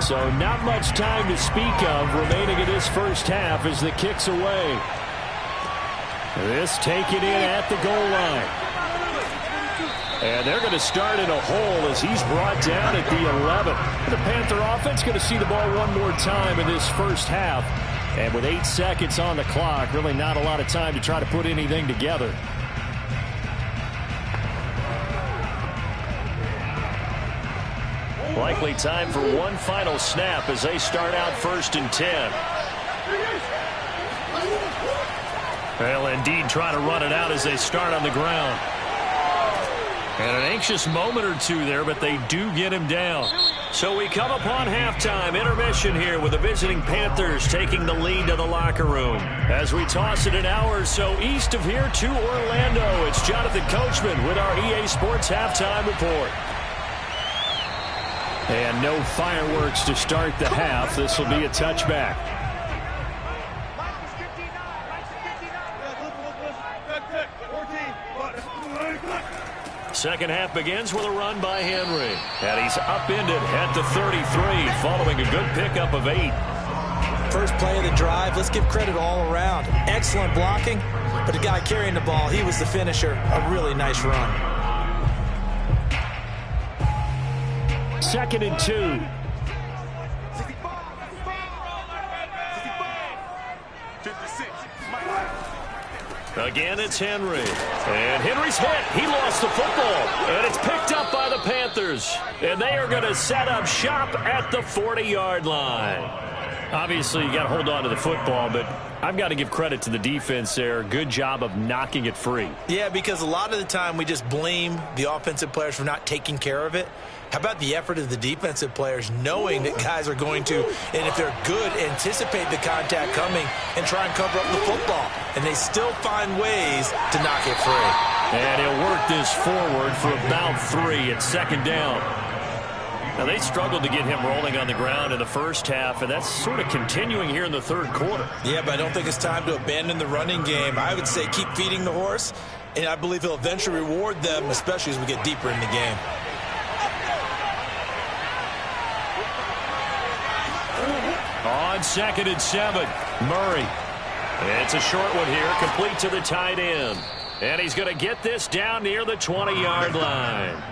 So not much time to speak of remaining in this first half as the kick's away. This taken in at the goal line. And they're going to start in a hole as he's brought down at the 11. The Panther offense going to see the ball one more time in this first half. And with 8 seconds on the clock, really not a lot of time to try to put anything together. Likely time for one final snap as they start out 1st and 10. Well, indeed, try to run it out as they start on the ground. And an anxious moment or two there, but they do get him down. So we come upon halftime intermission here with the visiting Panthers taking the lead to the locker room. As we toss it an hour or so east of here to Orlando, it's Jonathan Coachman with our EA Sports Halftime Report. And no fireworks to start the half. This will be a touchback. Second half begins with a run by Henry. And he's upended at the 33 following a good pickup of 8. First play of the drive, let's give credit all around. Excellent blocking, but the guy carrying the ball, he was the finisher. A really nice run. 2nd and 2. Again, it's Henry. And Henry's hit. He lost the football. And it's picked up by the Panthers. And they are going to set up shop at the 40-yard line. Obviously, you got to hold on to the football, but I've got to give credit to the defense there. Good job of knocking it free. Yeah, because a lot of the time we just blame the offensive players for not taking care of it. How about the effort of the defensive players knowing that guys are going to, and if they're good, anticipate the contact coming and try and cover up the football. And they still find ways to knock it free. And he'll work this forward for about 3 at 2nd down. Now, they struggled to get him rolling on the ground in the first half, and that's sort of continuing here in the 3rd quarter. Yeah, but I don't think it's time to abandon the running game. I would say keep feeding the horse, and I believe he'll eventually reward them, especially as we get deeper in the game. On 2nd and 7, Murray. It's a short one here, complete to the tight end. And he's going to get this down near the 20-yard line.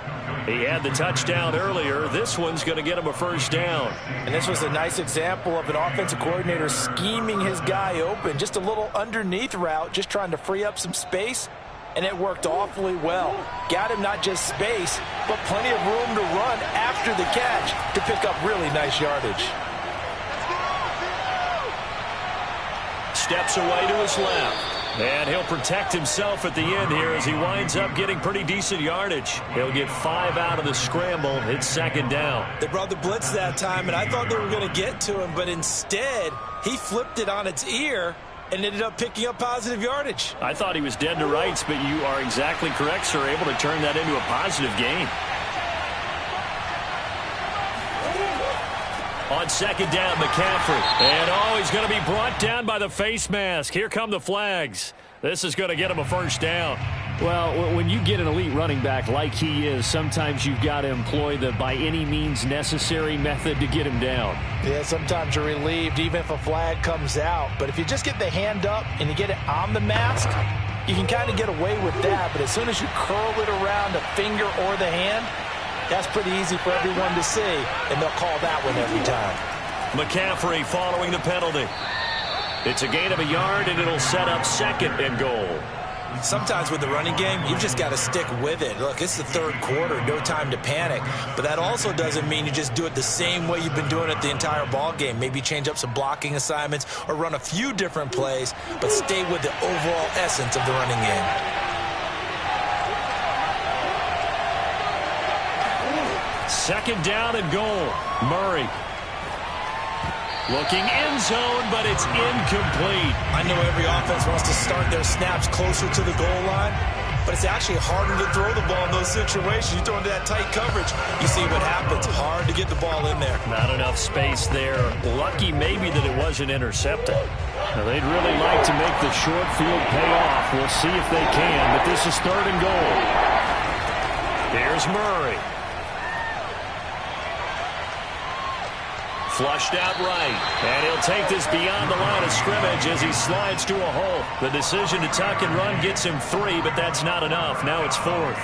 He had the touchdown earlier. This one's going to get him a 1st down. And this was a nice example of an offensive coordinator scheming his guy open. Just a little underneath route, just trying to free up some space. And it worked awfully well. Got him not just space, but plenty of room to run after the catch to pick up really nice yardage. Steps away to his left. And he'll protect himself at the end here as he winds up getting pretty decent yardage. He'll get 5 out of the scramble. It's 2nd down. They brought the blitz that time, and I thought they were going to get to him, but instead he flipped it on its ear and ended up picking up positive yardage. I thought he was dead to rights, but you are exactly correct, sir, able to turn that into a positive gain. On 2nd down, McCaffrey. And, he's going to be brought down by the face mask. Here come the flags. This is going to get him a 1st down. Well, when you get an elite running back like he is, sometimes you've got to employ the by any means necessary method to get him down. Yeah, sometimes you're relieved even if a flag comes out. But if you just get the hand up and you get it on the mask, you can kind of get away with that. But as soon as you curl it around the finger or the hand, that's pretty easy for everyone to see, and they'll call that one every time. McCaffrey following the penalty. It's a gain of a yard, and it'll set up 2nd and goal. Sometimes with the running game, you've just got to stick with it. Look, it's the 3rd quarter, no time to panic. But that also doesn't mean you just do it the same way you've been doing it the entire ball game. Maybe change up some blocking assignments or run a few different plays, but stay with the overall essence of the running game. Second down and goal. Murray. Looking end zone, but it's incomplete. I know every offense wants to start their snaps closer to the goal line, but it's actually harder to throw the ball in those situations. You throw into that tight coverage, you see what happens. Hard to get the ball in there. Not enough space there. Lucky maybe that it wasn't intercepted. Now, they'd really like to make the short field pay off. We'll see if they can, but this is 3rd and goal. Here's Murray. Flushed out right, and he'll take this beyond the line of scrimmage as he slides to a hole. The decision to tuck and run gets him 3, but that's not enough. Now it's 4th.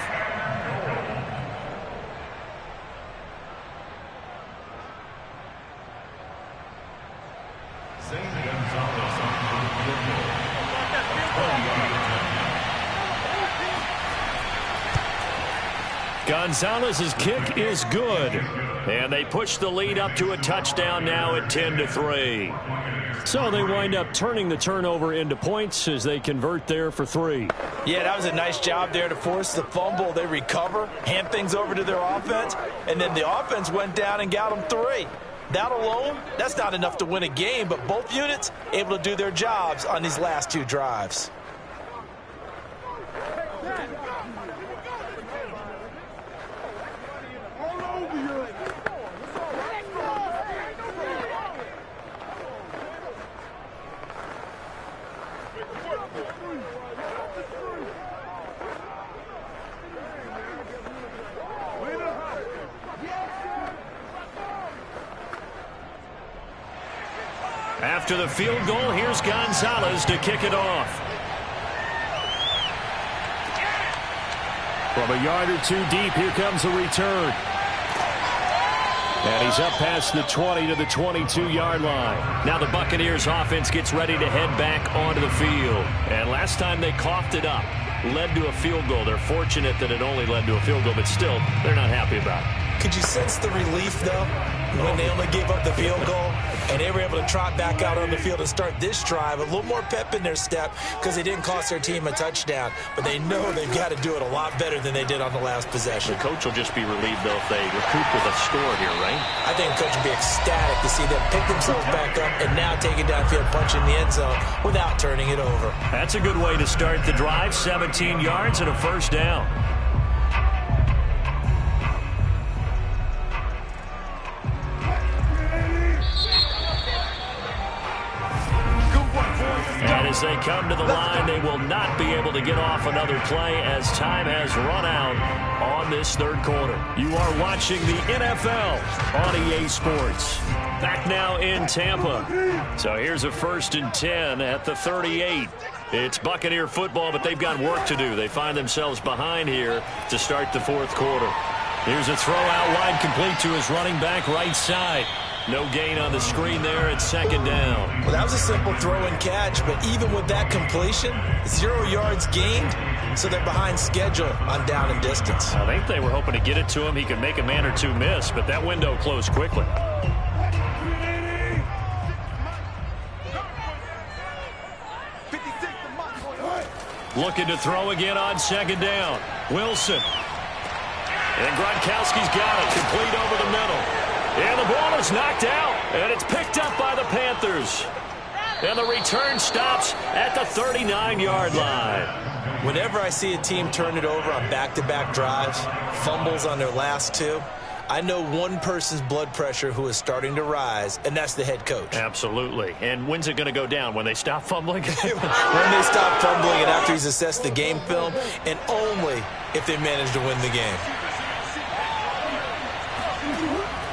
Gonzalez's kick is good. And they push the lead up to a touchdown now at 10-3. So they wind up turning the turnover into points as they convert there for 3. Yeah, that was a nice job there to force the fumble. They recover, hand things over to their offense, and then the offense went down and got them 3. That alone, that's not enough to win a game, but both units able to do their jobs on these last 2 drives. After the field goal, here's Gonzalez to kick it off. From a yard or 2 deep, here comes a return. And he's up past the 20 to the 22-yard line. Now the Buccaneers offense gets ready to head back onto the field. And last time they coughed it up, led to a field goal. They're fortunate that it only led to a field goal, but still, they're not happy about it. Could you sense the relief, though, when they only gave up the field goal and they were able to trot back out on the field and start this drive? A little more pep in their step because they didn't cost their team a touchdown, but they know they've got to do it a lot better than they did on the last possession. The coach will just be relieved, though, if they recoup with a score here, right? I think the coach will be ecstatic to see them pick themselves back up and now take it downfield, punch in the end zone without turning it over. That's a good way to start the drive. 17 yards and a first down. And as they come to the line, they will not be able to get off another play as time has run out on this 3rd quarter. You are watching the NFL on EA Sports. Back now in Tampa. So here's a 1st and 10 at the 38. It's Buccaneer football, but they've got work to do. They find themselves behind here to start the 4th quarter. Here's a throw out wide, complete to his running back right side. No gain on the screen there at 2nd down. Well, that was a simple throw and catch, but even with that completion, 0 yards gained, so they're behind schedule on down and distance. I think they were hoping to get it to him. He could make a man or 2 miss, but that window closed quickly. Looking to throw again on 2nd down. Wilson. And Gronkowski's got it. Complete over the middle. And the ball is knocked out. And it's picked up by the Panthers. And the return stops at the 39-yard line. Whenever I see a team turn it over on back-to-back drives, fumbles on their last 2, I know one person's blood pressure who is starting to rise, and that's the head coach. Absolutely. And when's it going to go down? When they stop fumbling? When they stop fumbling and after he's assessed the game film, and only if they manage to win the game.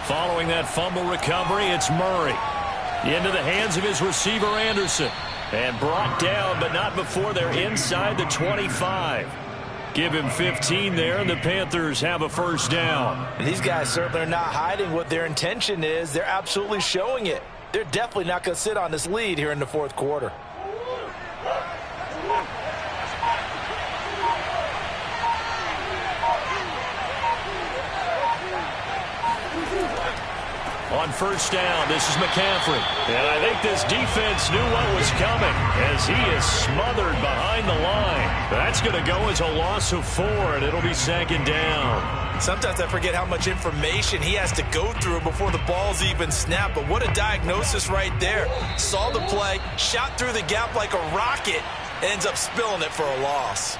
Following that fumble recovery, it's Murray. Into the hands of his receiver, Anderson. And brought down, but not before they're inside the 25. Give him 15 there, and the Panthers have a first down. And these guys certainly are not hiding what their intention is. They're absolutely showing it. They're definitely not going to sit on this lead here in the fourth quarter. On first down, this is McCaffrey. And I think this defense knew what was coming as he is smothered behind the line. That's going to go as a loss of 4, and it'll be second down. Sometimes I forget how much information he has to go through before the ball's even snapped. But what a diagnosis right there. Saw the play, shot through the gap like a rocket, and ends up spilling it for a loss.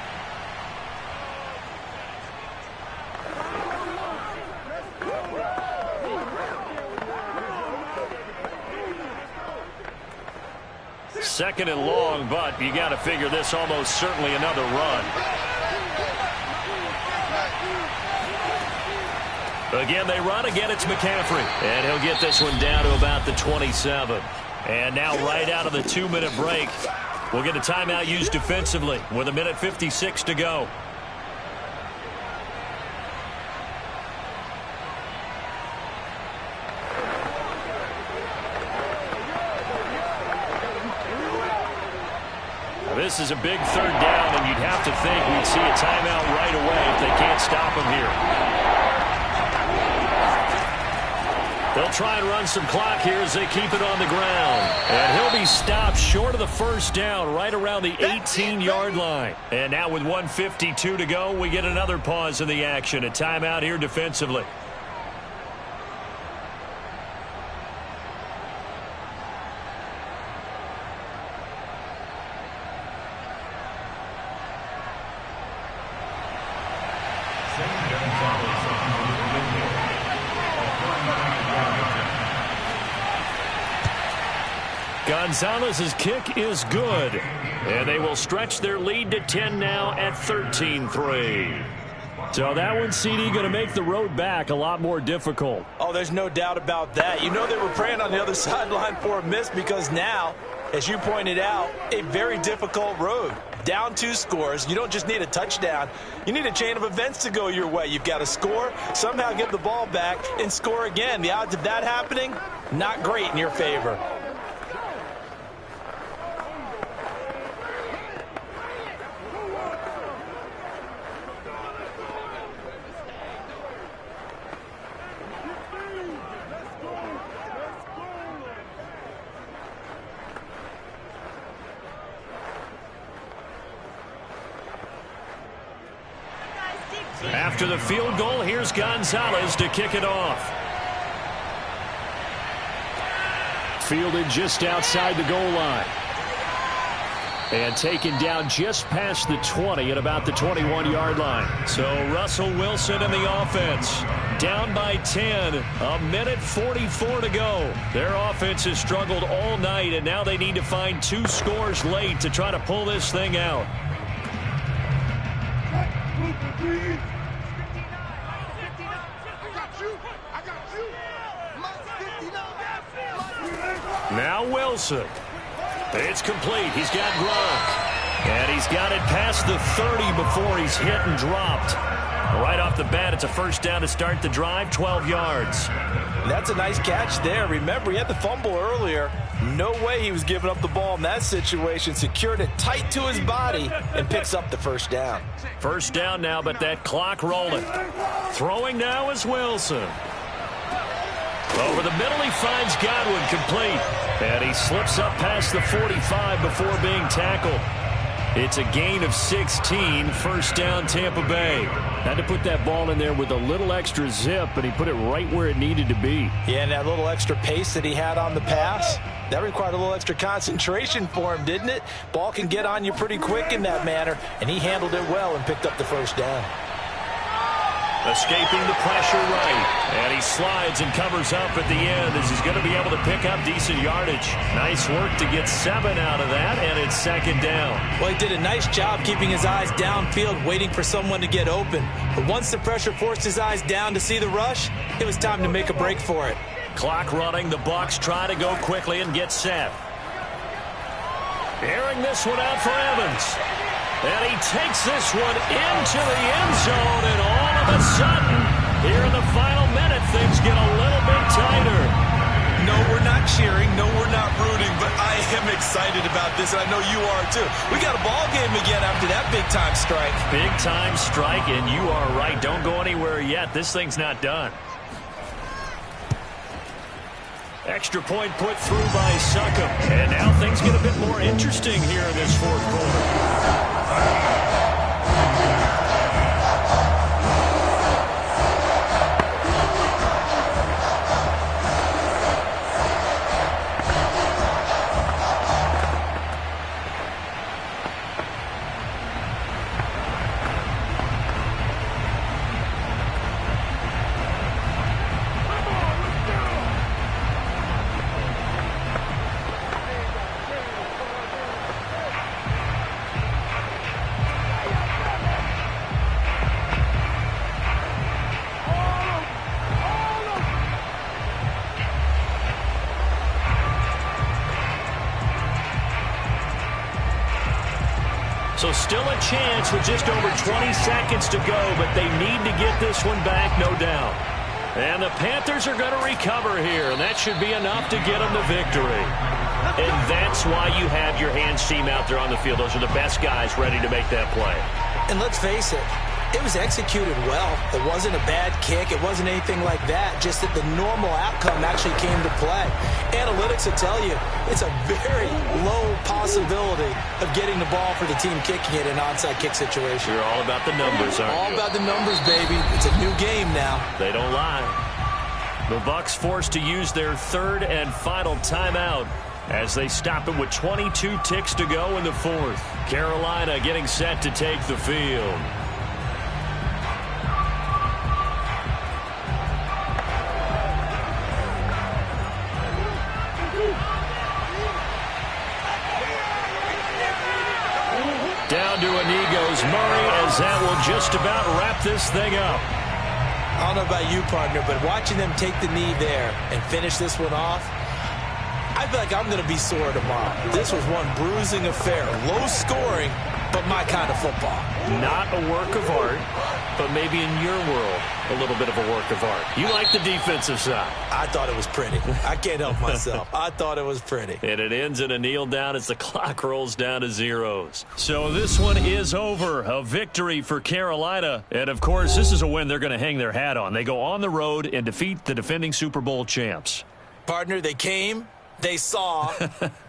Second and long, but you got to figure this almost certainly another run. Again, they run. Again, it's McCaffrey. And he'll get this one down to about the 27. And now right out of the 2-minute break, we'll get a timeout used defensively with 1:56 to go. This is a big third down, and you'd have to think we'd see a timeout right away if they can't stop him here. They'll try and run some clock here as they keep it on the ground. And he'll be stopped short of the first down right around the 18-yard line. And now with 1:52 to go, we get another pause in the action. A timeout here defensively. Gonzalez's kick is good, and they will stretch their lead to 10 now at 13-3. So that one, CD, going to make the road back a lot more difficult. Oh, there's no doubt about that. You know they were praying on the other sideline for a miss because now, as you pointed out, a very difficult road. Down 2 scores. You don't just need a touchdown. You need a chain of events to go your way. You've got to score, somehow get the ball back, and score again. The odds of that happening, not great in your favor. After the field goal, here's Gonzalez to kick it off. Fielded just outside the goal line. And taken down just past the 20 at about the 21-yard line. So Russell Wilson and the offense down by 10. 1:44 to go. Their offense has struggled all night, and now they need to find 2 scores late to try to pull this thing out. Now Wilson. It's complete. He's got Gronk. And he's got it past the 30 before he's hit and dropped. Right off the bat, it's a first down to start the drive, 12 yards. That's a nice catch there. Remember, he had the fumble earlier. No way he was giving up the ball in that situation. Secured it tight to his body and picks up the first down. First down now, but that clock rolling. Throwing now is Wilson. Over the middle, he finds Godwin complete. And he slips up past the 45 before being tackled. It's a gain of 16, first down Tampa Bay. Had to put that ball in there with a little extra zip, and he put it right where it needed to be. Yeah, and that little extra pace that he had on the pass, that required a little extra concentration for him, didn't it? Ball can get on you pretty quick in that manner, and he handled it well and picked up the first down. Escaping the pressure right. And he slides and covers up at the end as he's going to be able to pick up decent yardage. Nice work to get 7 out of that, and it's second down. Well, he did a nice job keeping his eyes downfield, waiting for someone to get open. But once the pressure forced his eyes down to see the rush, it was time to make a break for it. Clock running. The Bucs try to go quickly and get set. Airing this one out for Evans. And he takes this one into the end zone, and all of a sudden, here in the final minute, things get a little bit tighter. No, we're not cheering. No, we're not rooting, but I am excited about this, and I know you are too. We got a ball game again after that big-time strike. Big-time strike, and you are right. Don't go anywhere yet. This thing's not done. Extra point put through by Succop. And now things get a bit more interesting here in this fourth quarter. So still a chance with just over 20 seconds to go, but they need to get this one back, no doubt. And the Panthers are going to recover here, and that should be enough to get them the victory. And that's why you have your hands team out there on the field. Those are the best guys ready to make that play. And let's face it, it was executed well. It wasn't a bad kick. It wasn't anything like that. Just that the normal outcome actually came to play. Analytics will tell you it's a very low possibility of getting the ball for the team kicking it in an onside kick situation. You're all about the numbers, aren't you? All about the numbers, baby. It's a new game now. They don't lie. The Bucs forced to use their third and final timeout as they stop it with 22 ticks to go in the fourth. Carolina getting set to take the field. Down to a knee goes Murray, as that will just about wrap this thing up. I don't know about you, partner, but watching them take the knee there and finish this one off, I feel like I'm going to be sore tomorrow. This was one bruising affair. Low scoring, but my kind of football. Not a work of art, but maybe in your world, a little bit of a work of art. You like the defensive side. I thought it was pretty. I can't help myself. I thought it was pretty. And it ends in a kneel down as the clock rolls down to zeros. So this one is over. A victory for Carolina. And, of course, this is a win they're going to hang their hat on. They go on the road and defeat the defending Super Bowl champs. Partner, they came. They saw,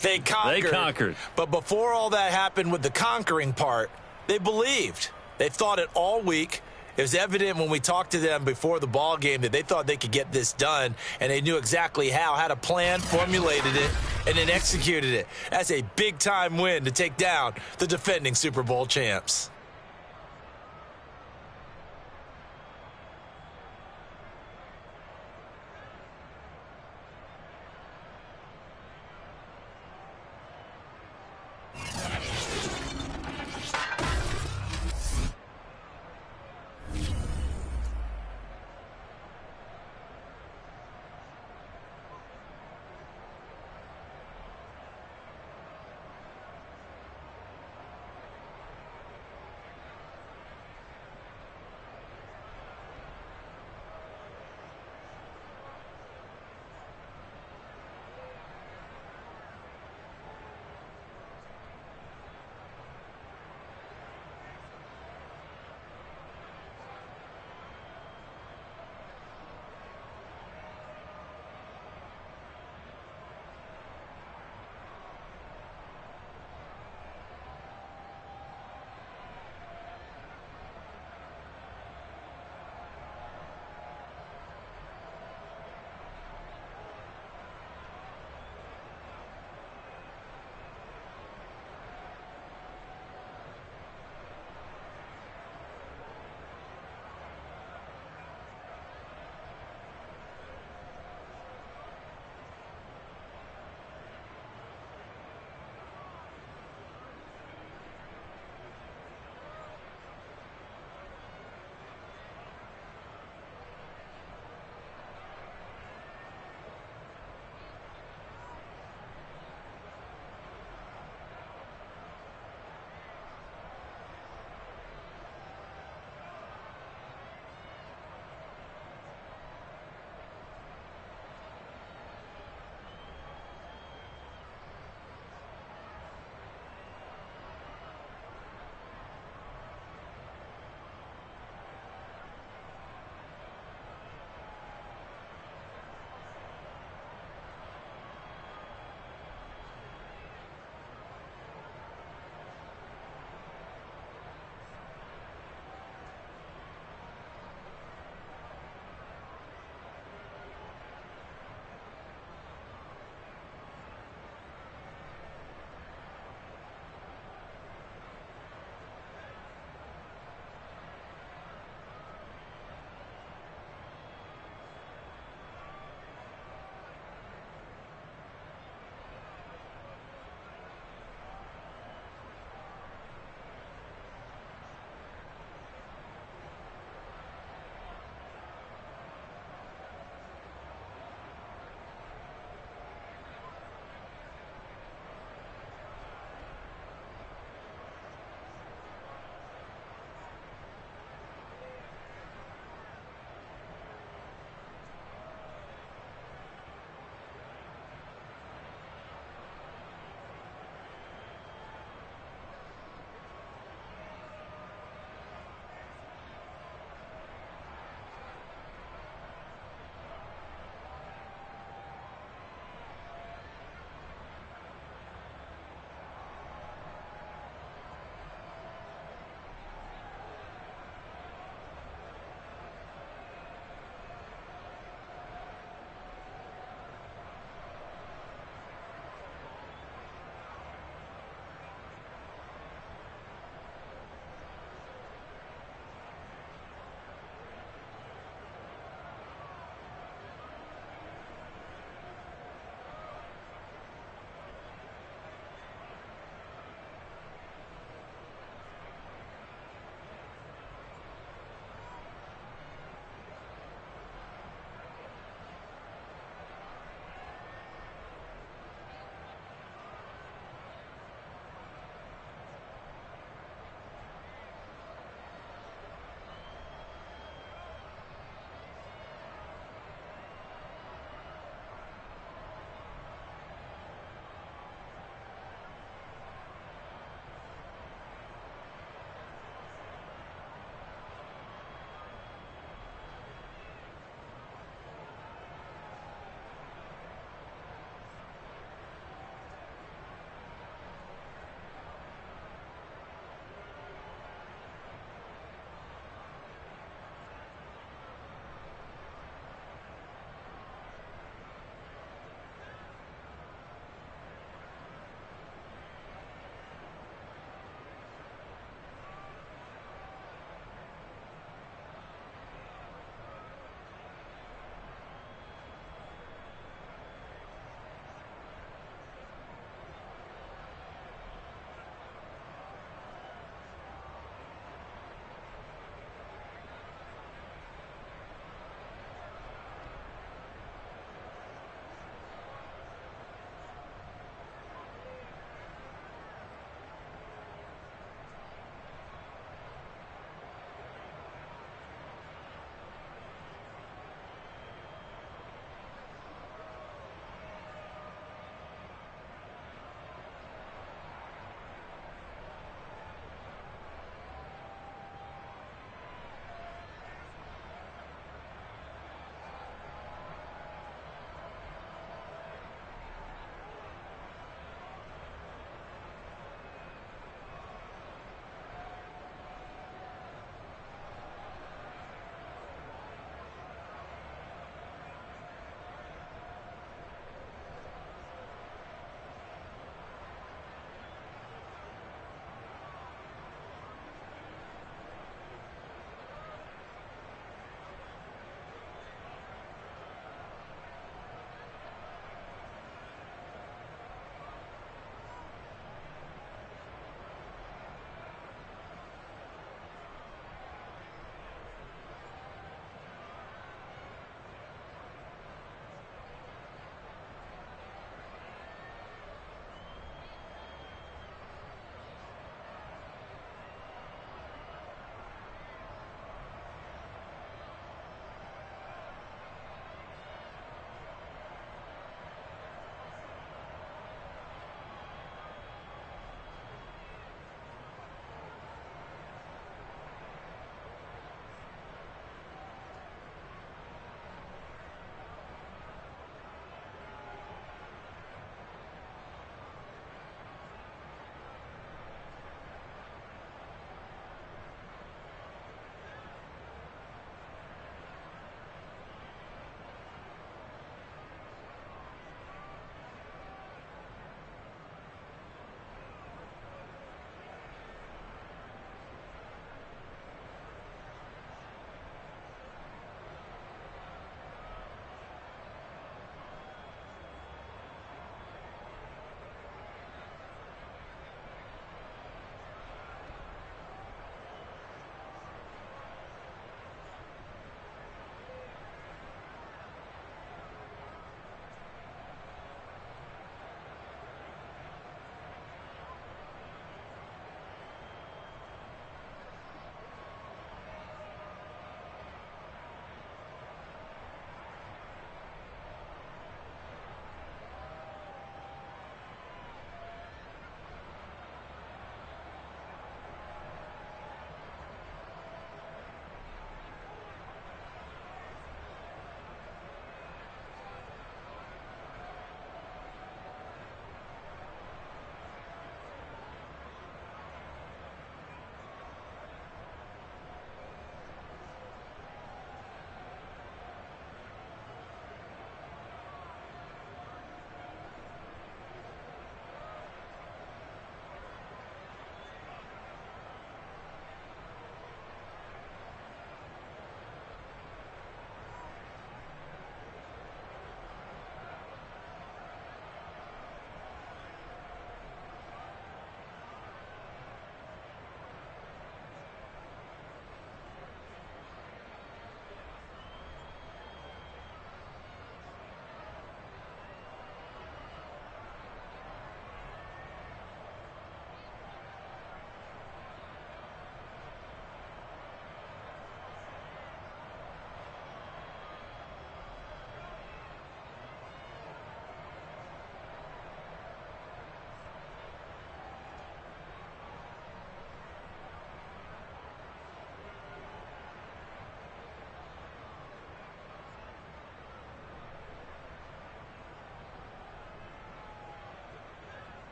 they conquered. They conquered. But before all that happened with the conquering part, they believed. They thought it all week. It was evident when we talked to them before the ball game that they thought they could get this done, and they knew exactly how, had a plan, formulated it, and then executed it. That's a big-time win to take down the defending Super Bowl champs.